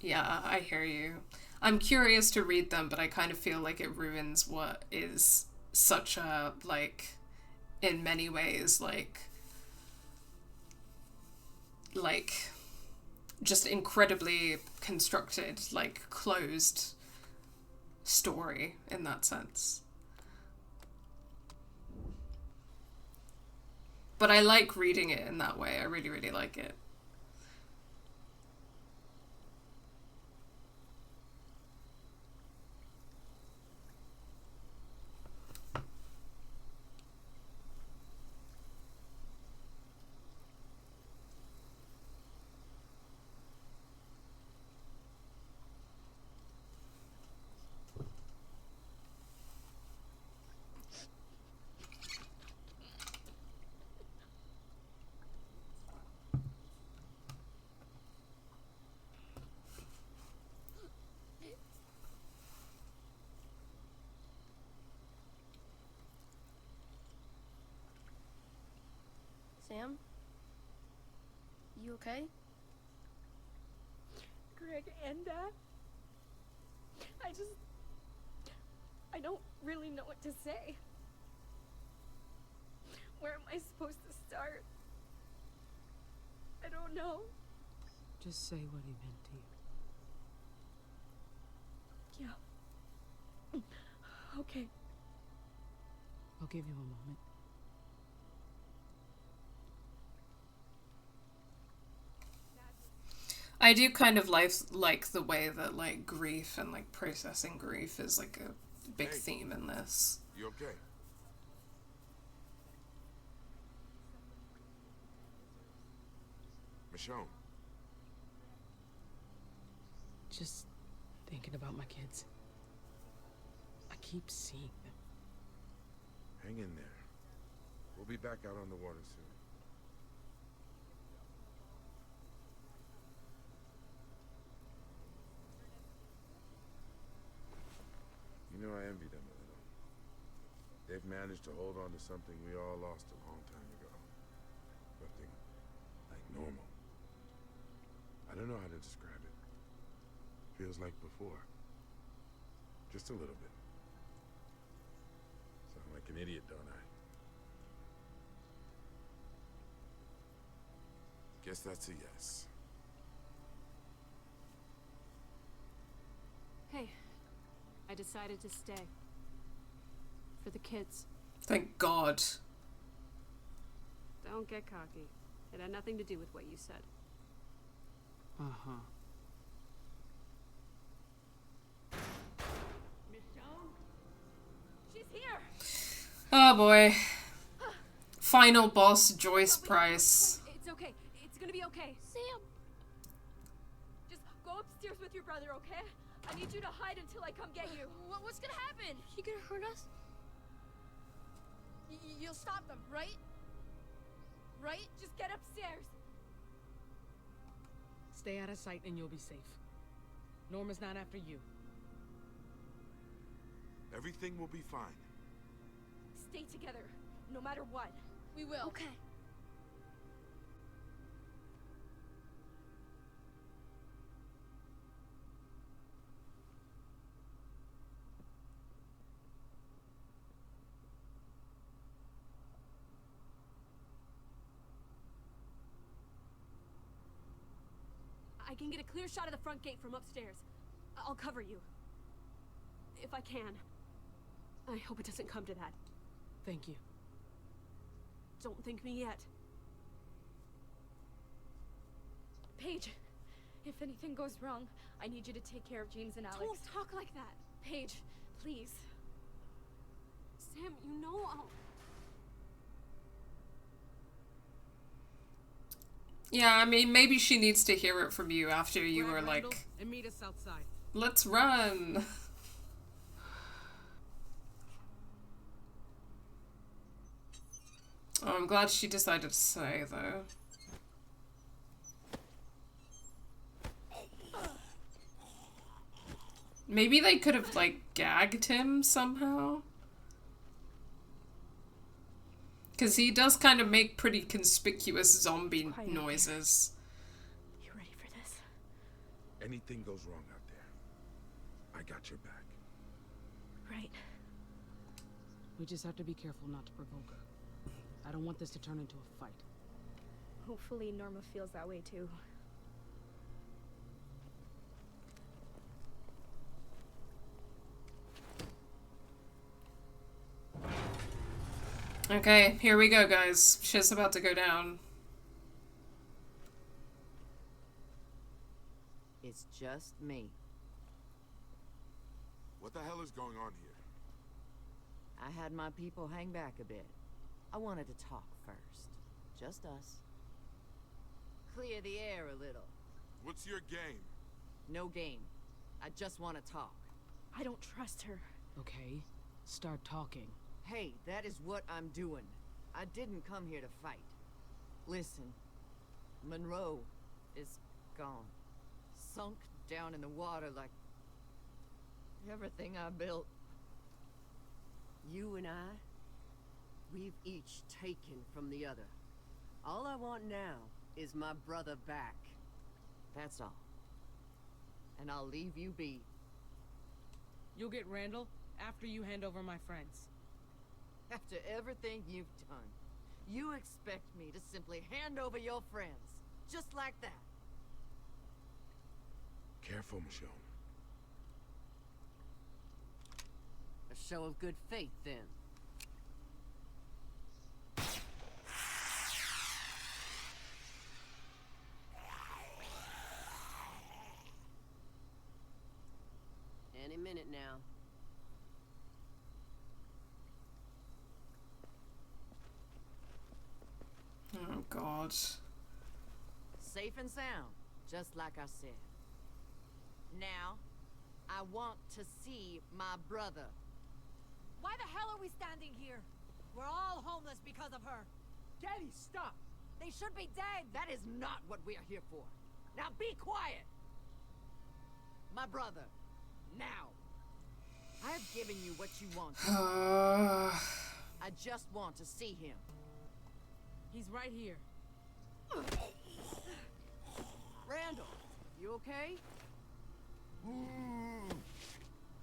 Yeah, I hear you. I'm curious to read them, but I kind of feel like it ruins what is such a, like, in many ways, like just incredibly constructed, like, closed story in that sense. But I like reading it in that way. I really, really like it. Sam? You okay? Greg and Dad? I don't really know what to say. Where am I supposed to start? I don't know. Just say what he meant to you. Yeah. Okay. I'll give you a moment. I do kind of like the way that, like, grief and, like, processing grief is, like, a big theme in this. You okay? Michonne. Just thinking about my kids. I keep seeing them. Hang in there. We'll be back out on the water soon. They've managed to hold on to something we all lost a long time ago. Something like normal. I don't know how to describe it. Feels like before. Just a little bit. Sound like an idiot, don't I? Guess that's a yes. Hey, I decided to stay. For the kids. Thank God. Don't get cocky. It had nothing to do with what you said. Uh-huh. Michonne? She's here! Oh boy. Final boss Joyce Price. It's okay. It's gonna be okay. Sam! Just go upstairs with your brother, okay? I need you to hide until I come get you. What's gonna happen? You gonna hurt us? You'll stop them, right? Right? Just get upstairs. Stay out of sight and you'll be safe. Norma's not after you. Everything will be fine. Stay together, no matter what. We will. Okay. I can get a clear shot of the front gate from upstairs. I'll cover you. If I can. I hope it doesn't come to that. Thank you. Don't thank me yet. Paige, if anything goes wrong, I need you to take care of James and Alex. Don't talk like that. Paige, please. Sam, you know I'll... Yeah, I mean, maybe she needs to hear it from you after you were like, and meet us outside. let's run. Oh, I'm glad she decided to stay, though. Maybe they could have, like, gagged him somehow? Because he does kind of make pretty conspicuous zombie noises. You ready for this? Anything goes wrong out there, I got your back. Right. We just have to be careful not to provoke her. I don't want this to turn into a fight. Hopefully Norma feels that way too. Okay, here we go, guys. Shit's about to go down. It's just me. What the hell is going on here? I had my people hang back a bit. I wanted to talk first. Just us. Clear the air a little. What's your game? No game. I just want to talk. I don't trust her. Okay, start talking. Hey, that is what I'm doing. I didn't come here to fight. Listen, Monroe is gone. Sunk down in the water like everything I built. You and I, we've each taken from the other. All I want now is my brother back. That's all. And I'll leave you be. You'll get Randall after you hand over my friends. After everything you've done, you expect me to simply hand over your friends, just like that. Careful, Michonne. A show of good faith, then. Any minute now. Oh, God. Safe and sound, just like I said. Now, I want to see my brother. Why the hell are we standing here? We're all homeless because of her. Daddy, stop! They should be dead. That is not what we are here for. Now be quiet! My brother, now. I have given you what you want. I just want to see him. He's right here. Randall, you okay?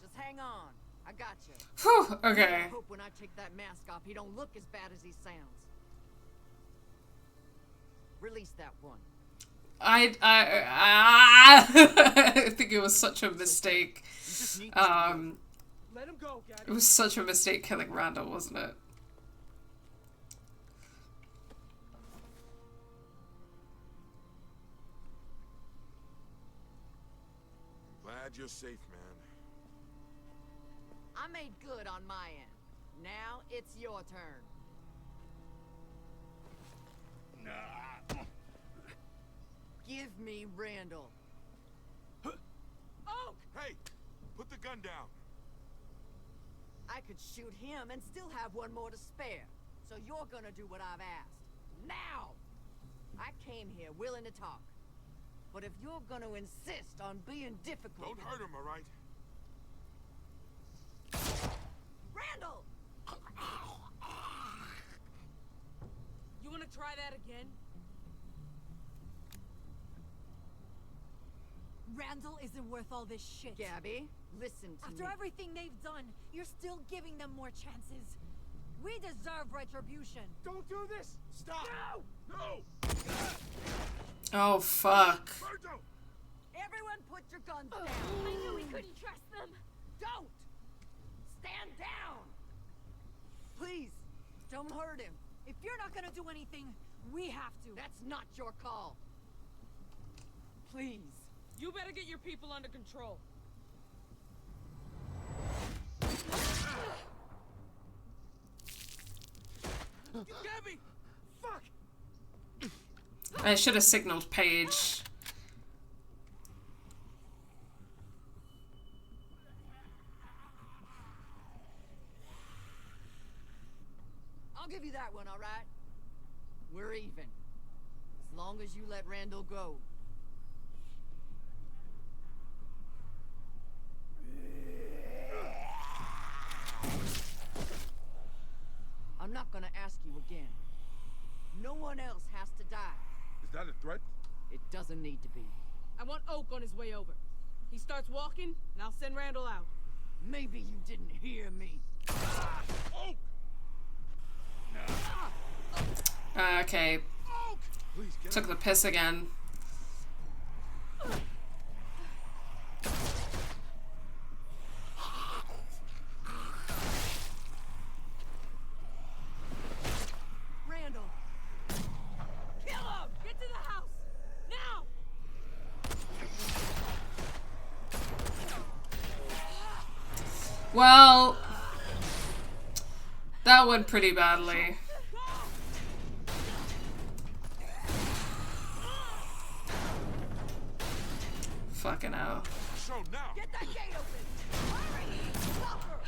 Just hang on. I got you. Whew, okay. I hope when I take that mask off, he don't look as bad as he sounds. Release that one. I think it was such a mistake. Let him go, Gaddy. It was such a mistake killing Randall, wasn't it? Glad you're safe, man. I made good on my end. Now it's your turn. Nah. Give me Randall. Oh! Hey! Put the gun down. I could shoot him and still have one more to spare. So you're gonna do what I've asked. Now! I came here willing to talk. But if you're gonna insist on being difficult... Don't hurt him, all right? Randall! You wanna try that again? Randall isn't worth all this shit. Gabby, listen to me. After everything they've done, you're still giving them more chances. We deserve retribution. Don't do this! Stop! No! No! Oh, fuck. Everyone put your guns down. I knew we couldn't trust them. Don't! Stand down! Please, don't hurt him. If you're not gonna do anything, we have to. That's not your call. Please. You better get your people under control. Gabby! Fuck! I should have signaled Paige. I'll give you that one, all right? We're even. As long as you let Randall go. I'm not gonna ask you again. No one else has to die. Is that a threat? It doesn't need to be. I want Oak on his way over. He starts walking, and I'll send Randall out. Maybe you didn't hear me. Oak! Okay. Please, get Took the piss again. Randall! Kill him! Get to the house! Now! Well, that went pretty badly. Fucking hell. Show now! Get that gate open! Hurry! Stop her!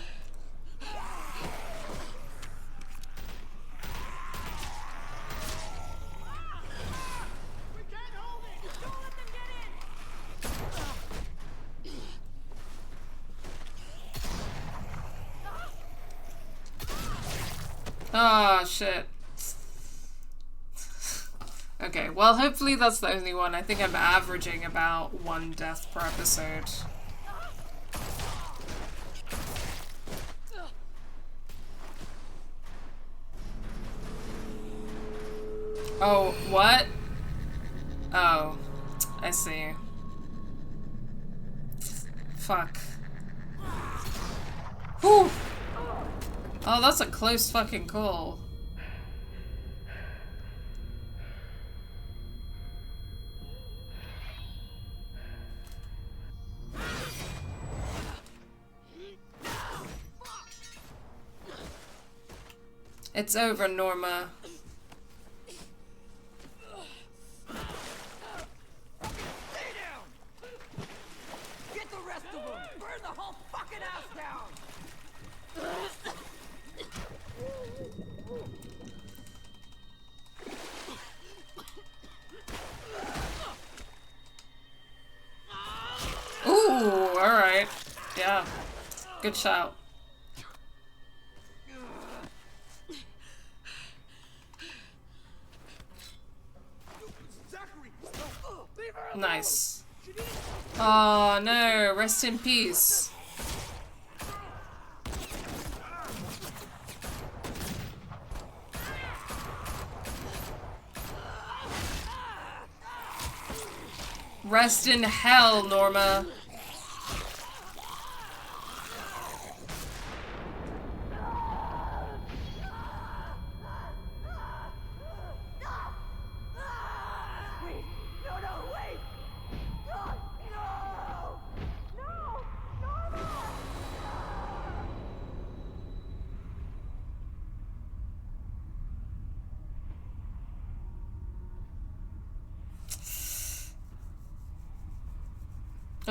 We can't hold it! Don't let them get in! Oh, shit. Okay, well, hopefully that's the only one. I think I'm averaging about 1 death per episode. Oh, what? Oh, I see. Fuck. Whew! Oh, that's a close fucking call. It's over, Norma. Stay down! Get the rest of them! Burn the whole fucking house down! Ooh, alright. Yeah. Good shout. Nice. Oh no, rest in peace. Rest in hell, Norma.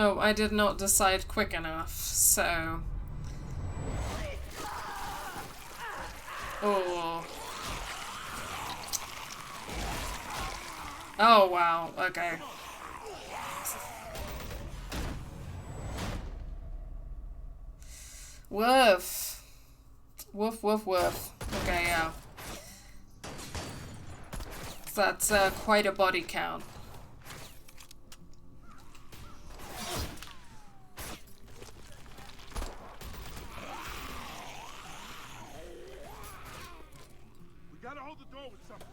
Oh, I did not decide quick enough, so... Oh. Oh, wow. Okay. Woof. Woof, woof, woof. Okay, yeah. That's quite a body count. Gotta hold the door with something.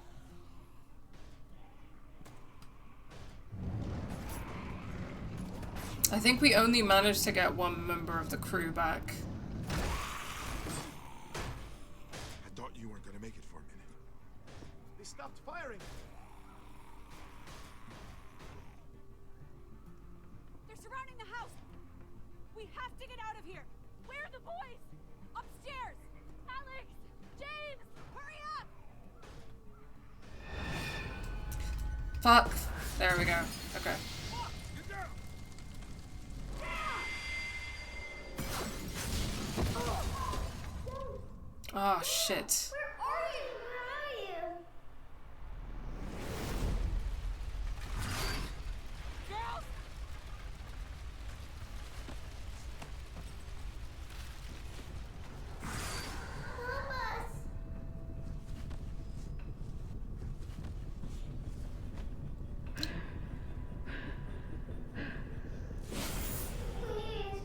I think we only managed to get one member of the crew back. I thought you weren't gonna make it for a minute. They stopped firing. They're surrounding the house. We have to get out of here. Where are the boys? Upstairs. Alex! James! Hurry up! Fuck. There we go. Okay. Oh, shit. Where are you? Where are you? Girls! Help us! Please.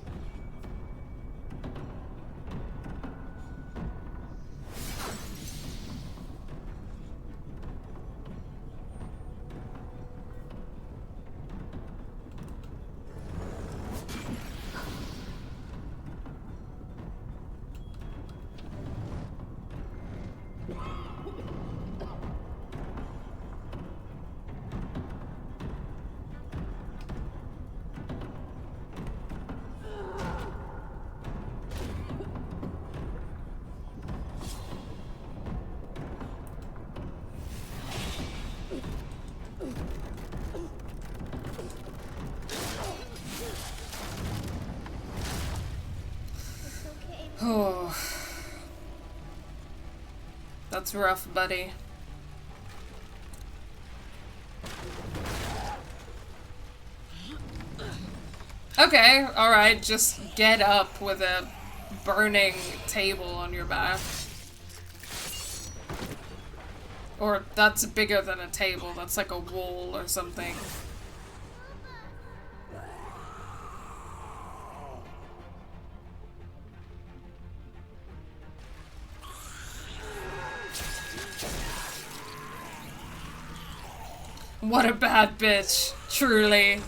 Oh. That's rough, buddy. Okay, alright, just get up with a burning table on your back. Or that's bigger than a table, that's like a wall or something. What a bad bitch, truly.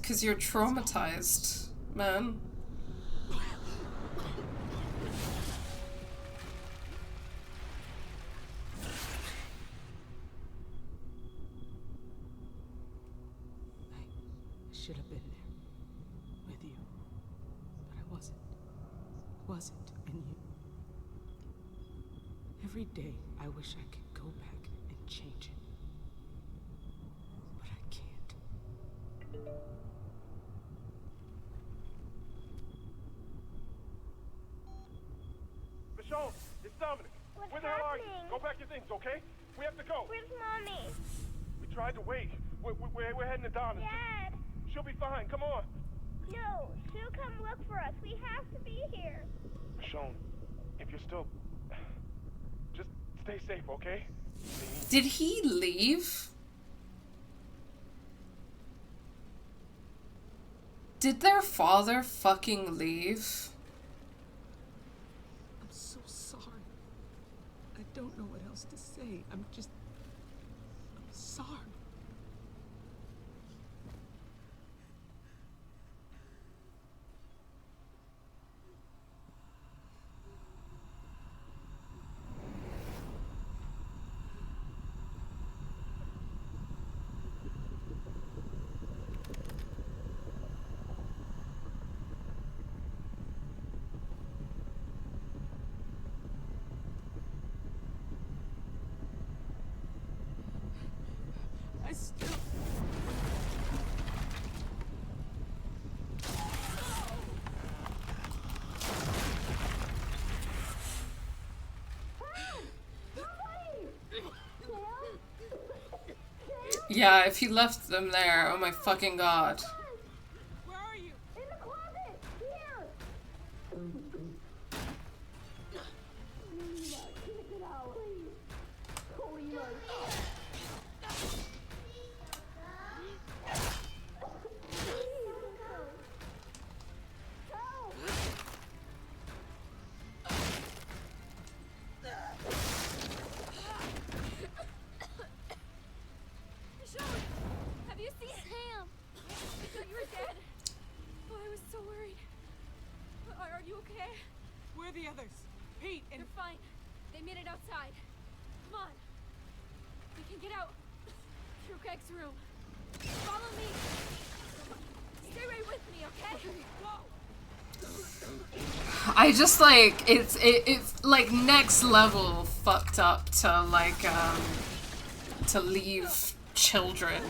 Because you're traumatized, man. I should have been there with you, but I wasn't. And you. Every day, I wish I could go back and change it, but I can't. Michonne, it's Dominic. What's Where the hell are you? happening? Go pack your things, okay? We have to go. Where's Mommy? We tried to wait. We're heading to Donna's. Dad! She'll be fine. Come on. No, she'll come look for us. We have to be here. Michonne, if you're still... Just stay safe, okay? Did he leave? Did their father fucking leave? I'm so sorry. I don't know what else to say. I'm sorry. I still... Yeah, if he left them there, oh my fucking god. Where are you? In the closet! Here! Keep it out, please. Michonne, have you seen Sam? I thought you were dead. Oh, I was so worried. Are you okay? Where are the others? Pete and... They're fine. They made it outside. Come on. We can get out through Greg's room. Follow me. Stay right with me, okay? Go. I just like it's like next level fucked up to like to leave children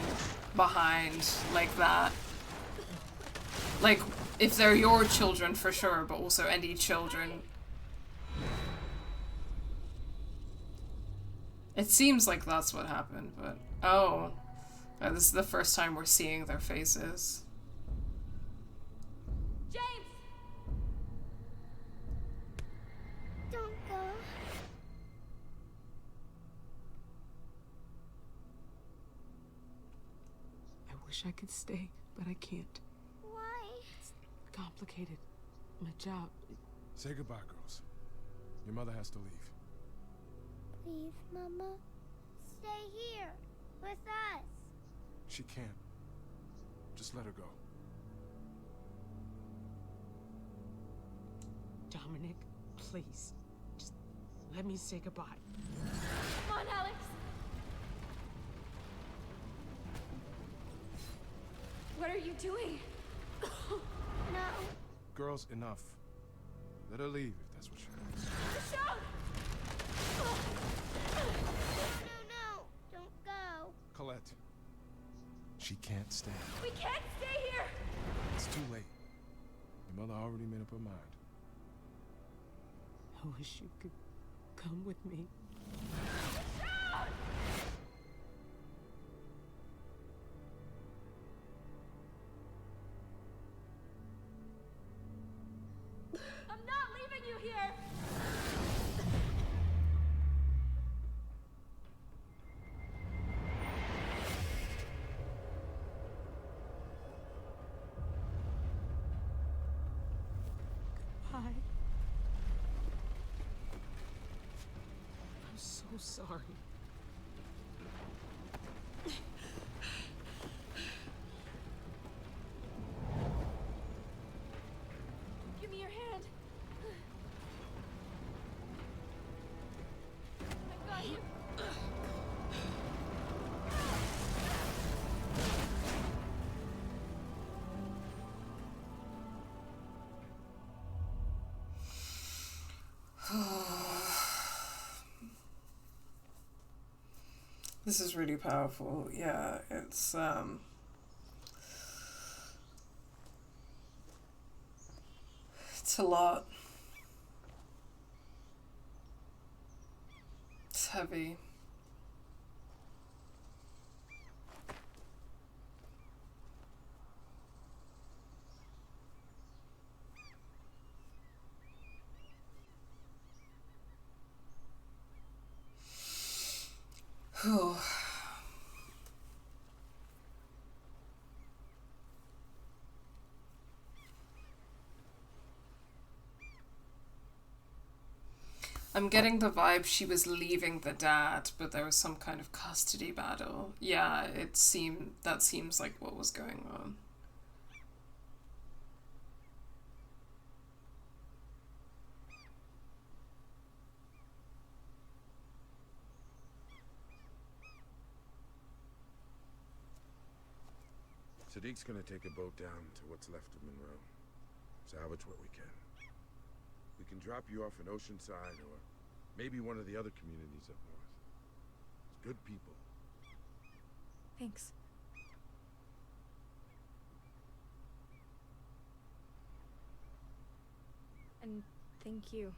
behind like that. Like if they're your children for sure, but also any children. It seems like that's what happened, but oh, this is the first time we're seeing their faces. James! Don't go. I wish I could stay, but I can't. Why? It's complicated. My job. Say goodbye, girls. Your mother has to leave. Please, Mama. Stay here with us. She can't. Just let her go. Dominic, please. Just let me say goodbye. Come on, Alex. What are you doing? No. Girls, enough. Let her leave if that's what she wants. Michonne! No. Don't go. Colette. She can't stay. We can't stay here! It's too late. Your mother already made up her mind. I wish you could come with me. Michonne! I'm not leaving you here! Hi. I'm so sorry. This is really powerful. Yeah, it's a lot. It's heavy. Whew. I'm getting the vibe she was leaving the dad, but there was some kind of custody battle. Yeah, that seems like what was going on. Sadiq's gonna take a boat down to what's left of Monroe. Salvage what we can. We can drop you off in Oceanside or maybe one of the other communities up north. It's good people. Thanks. And thank you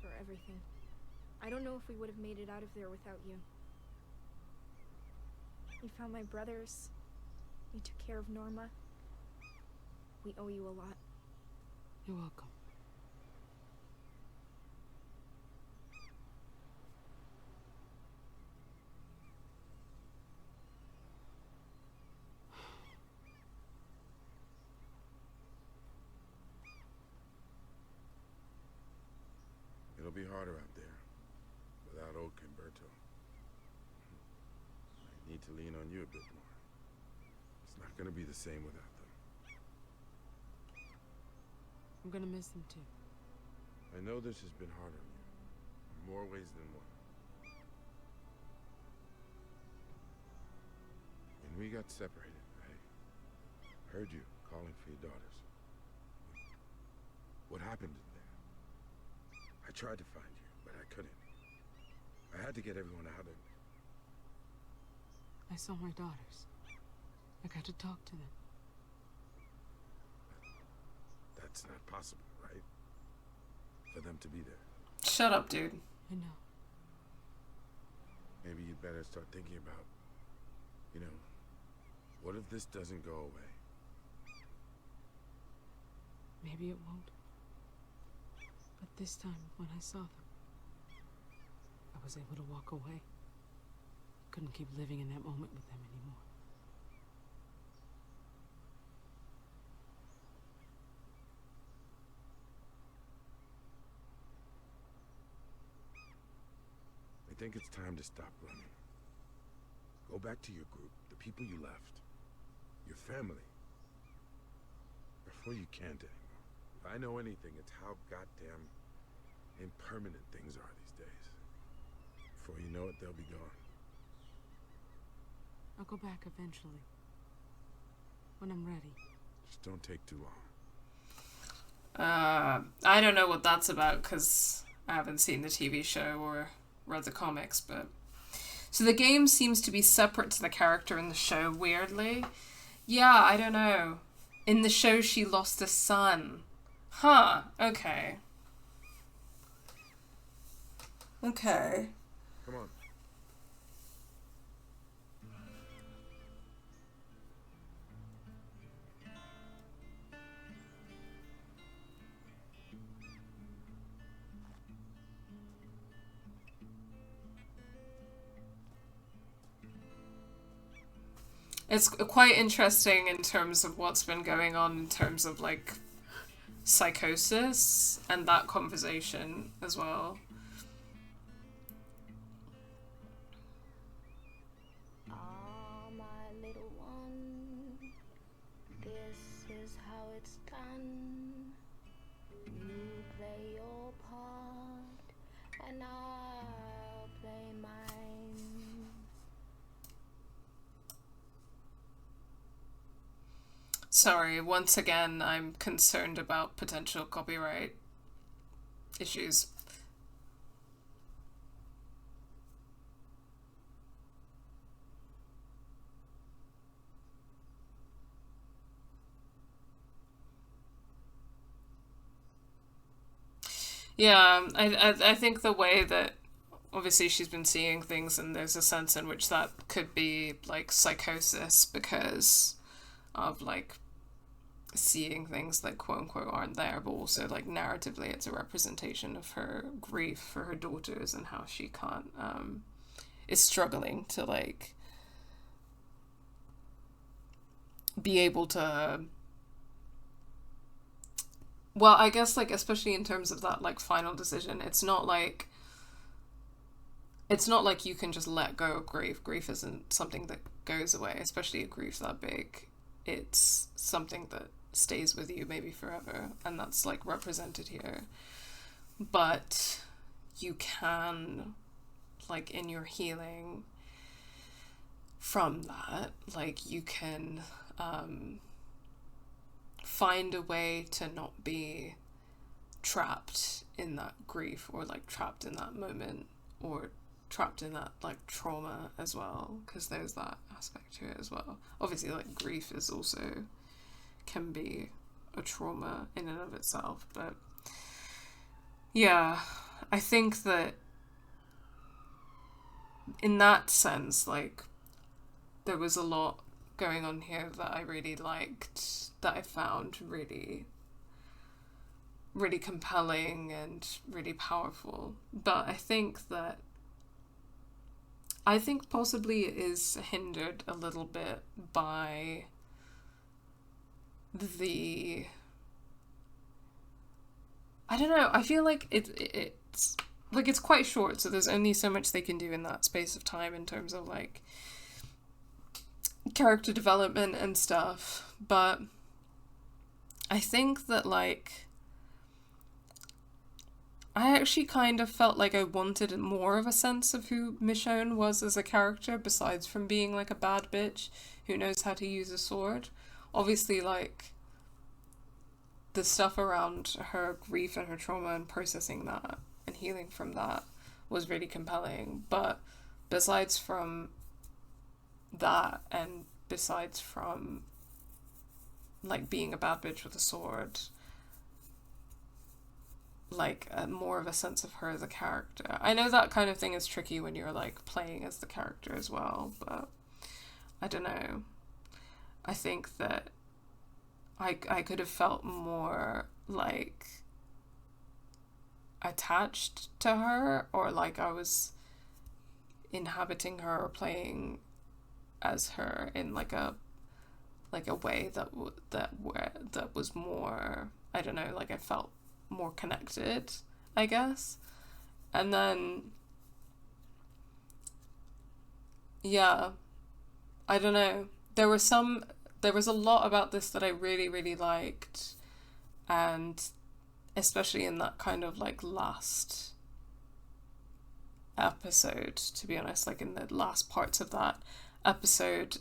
for everything. I don't know if we would have made it out of there without you. You found my brothers. You took care of Norma. We owe you a lot. You're welcome. It'll be harder out there without old Gilberto. I need to lean on you a bit more. It's not gonna be the same without them. I'm gonna miss them too. I know this has been hard on you, in more ways than one. When we got separated, I heard you calling for your daughters. What happened in there? I tried to find you, but I couldn't. I had to get everyone out of it. I saw my daughters. I got to talk to them. That's not possible, right? For them to be there. Shut up, dude. I know. Maybe you'd better start thinking about, what if this doesn't go away? Maybe it won't. But this time, when I saw them, I was able to walk away. Couldn't keep living in that moment with them anymore. I think it's time to stop running. Go back to your group, the people you left, your family, before you can't anymore. If I know anything, it's how goddamn impermanent things are these days. Before you know it, they'll be gone. I'll go back eventually. When I'm ready. Just don't take too long. I don't know what that's about because I haven't seen the TV show or read the comics, but... So the game seems to be separate to the character in the show, weirdly. Yeah, I don't know. In the show, she lost a son. Huh, okay. Okay. Come on. It's quite interesting in terms of what's been going on in terms of, like, psychosis and that conversation as well. Ah, my little one, this is how it's done. You play your part, and I'll play mine. Sorry, once again, I'm concerned about potential copyright issues. Yeah, I think the way that obviously she's been seeing things, and there's a sense in which that could be like psychosis because of like seeing things that quote unquote aren't there, but also like narratively it's a representation of her grief for her daughters and how she can't is struggling to like be able to, well, I guess like especially in terms of that like final decision, it's not like you can just let go of grief. Grief isn't something that goes away, especially a grief that big. It's something that stays with you maybe forever, and that's like represented here. But you can, like in your healing from that, like you can find a way to not be trapped in that grief, or like trapped in that moment, or trapped in that like trauma as well, because there's that aspect to it as well. Obviously like grief is also can be a trauma in and of itself, but yeah, I think that in that sense like there was a lot going on here that I really liked, that I found really really compelling and really powerful. But I think possibly it is hindered a little bit by the, I don't know, I feel like it's like it's quite short, so there's only so much they can do in that space of time in terms of like character development and stuff. But I think that like I actually kind of felt like I wanted more of a sense of who Michonne was as a character, besides from being like a bad bitch who knows how to use a sword. Obviously, like, the stuff around her grief and her trauma and processing that and healing from that was really compelling. But besides from that, and besides from like being a bad bitch with a sword, like more of a sense of her as a character. I know that kind of thing is tricky when you're like playing as the character as well, but I don't know. I think that I could have felt more like attached to her, or like I was inhabiting her or playing as her in like a way that was more, I don't know, like I felt more connected, I guess. And then yeah, I don't know, there was a lot about this that I really really liked, and especially in that kind of like last episode, to be honest, like in the last parts of that episode,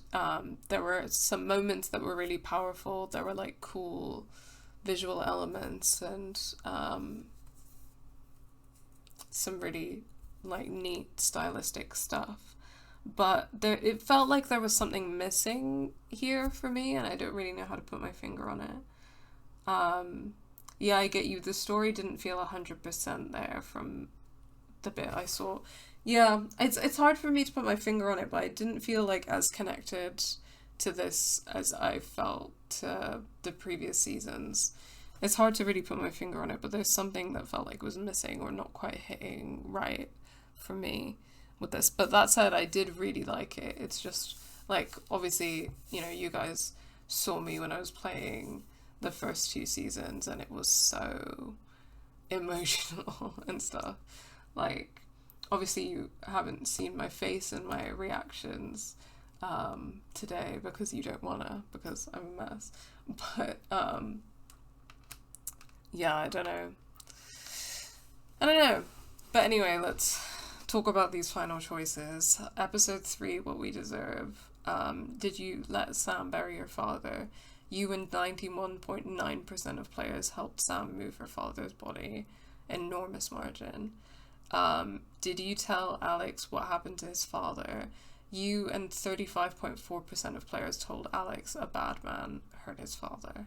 there were some moments that were really powerful. There were like cool visual elements and some really like neat stylistic stuff, but it felt like there was something missing here for me, and I don't really know how to put my finger on it. Yeah, I get you, the story didn't feel 100% there from the bit I saw. Yeah, it's hard for me to put my finger on it, but I didn't feel like as connected to this as I felt to the previous seasons. It's hard to really put my finger on it, but there's something that felt like was missing or not quite hitting right for me with this. But that said, I did really like it. It's just like, obviously, you know, you guys saw me when I was playing the first 2 seasons, and it was so emotional and stuff. Like, obviously you haven't seen my face and my reactions today because you don't wanna, because I'm a mess. But yeah, I don't know. But anyway, let's talk about these final choices. Episode 3, What We Deserve. Did you let Sam bury your father? You and 91.9% of players helped Sam move her father's body. Enormous margin. Did you tell Alex what happened to his father? You and 35.4% of players told Alex a bad man hurt his father.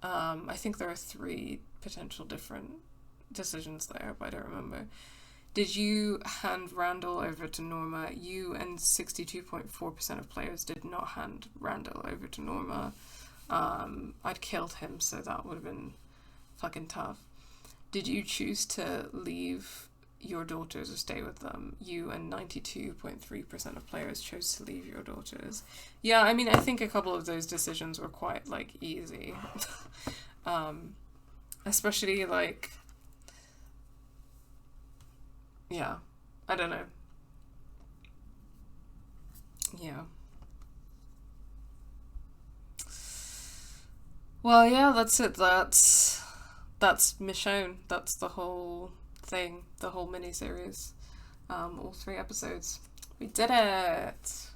I think there are 3 potential different decisions there, but I don't remember. Did you hand Randall over to Norma? You and 62.4% of players did not hand Randall over to Norma. I'd killed him, so that would have been fucking tough. Did you choose to leave your daughters or stay with them? You and 92.3% of players chose to leave your daughters. Yeah, I mean, I think a couple of those decisions were quite, like, easy. Especially, like... Yeah, I don't know. Yeah. Well, yeah, that's it. That's Michonne. That's the whole thing, the whole miniseries. All 3 episodes. We did it!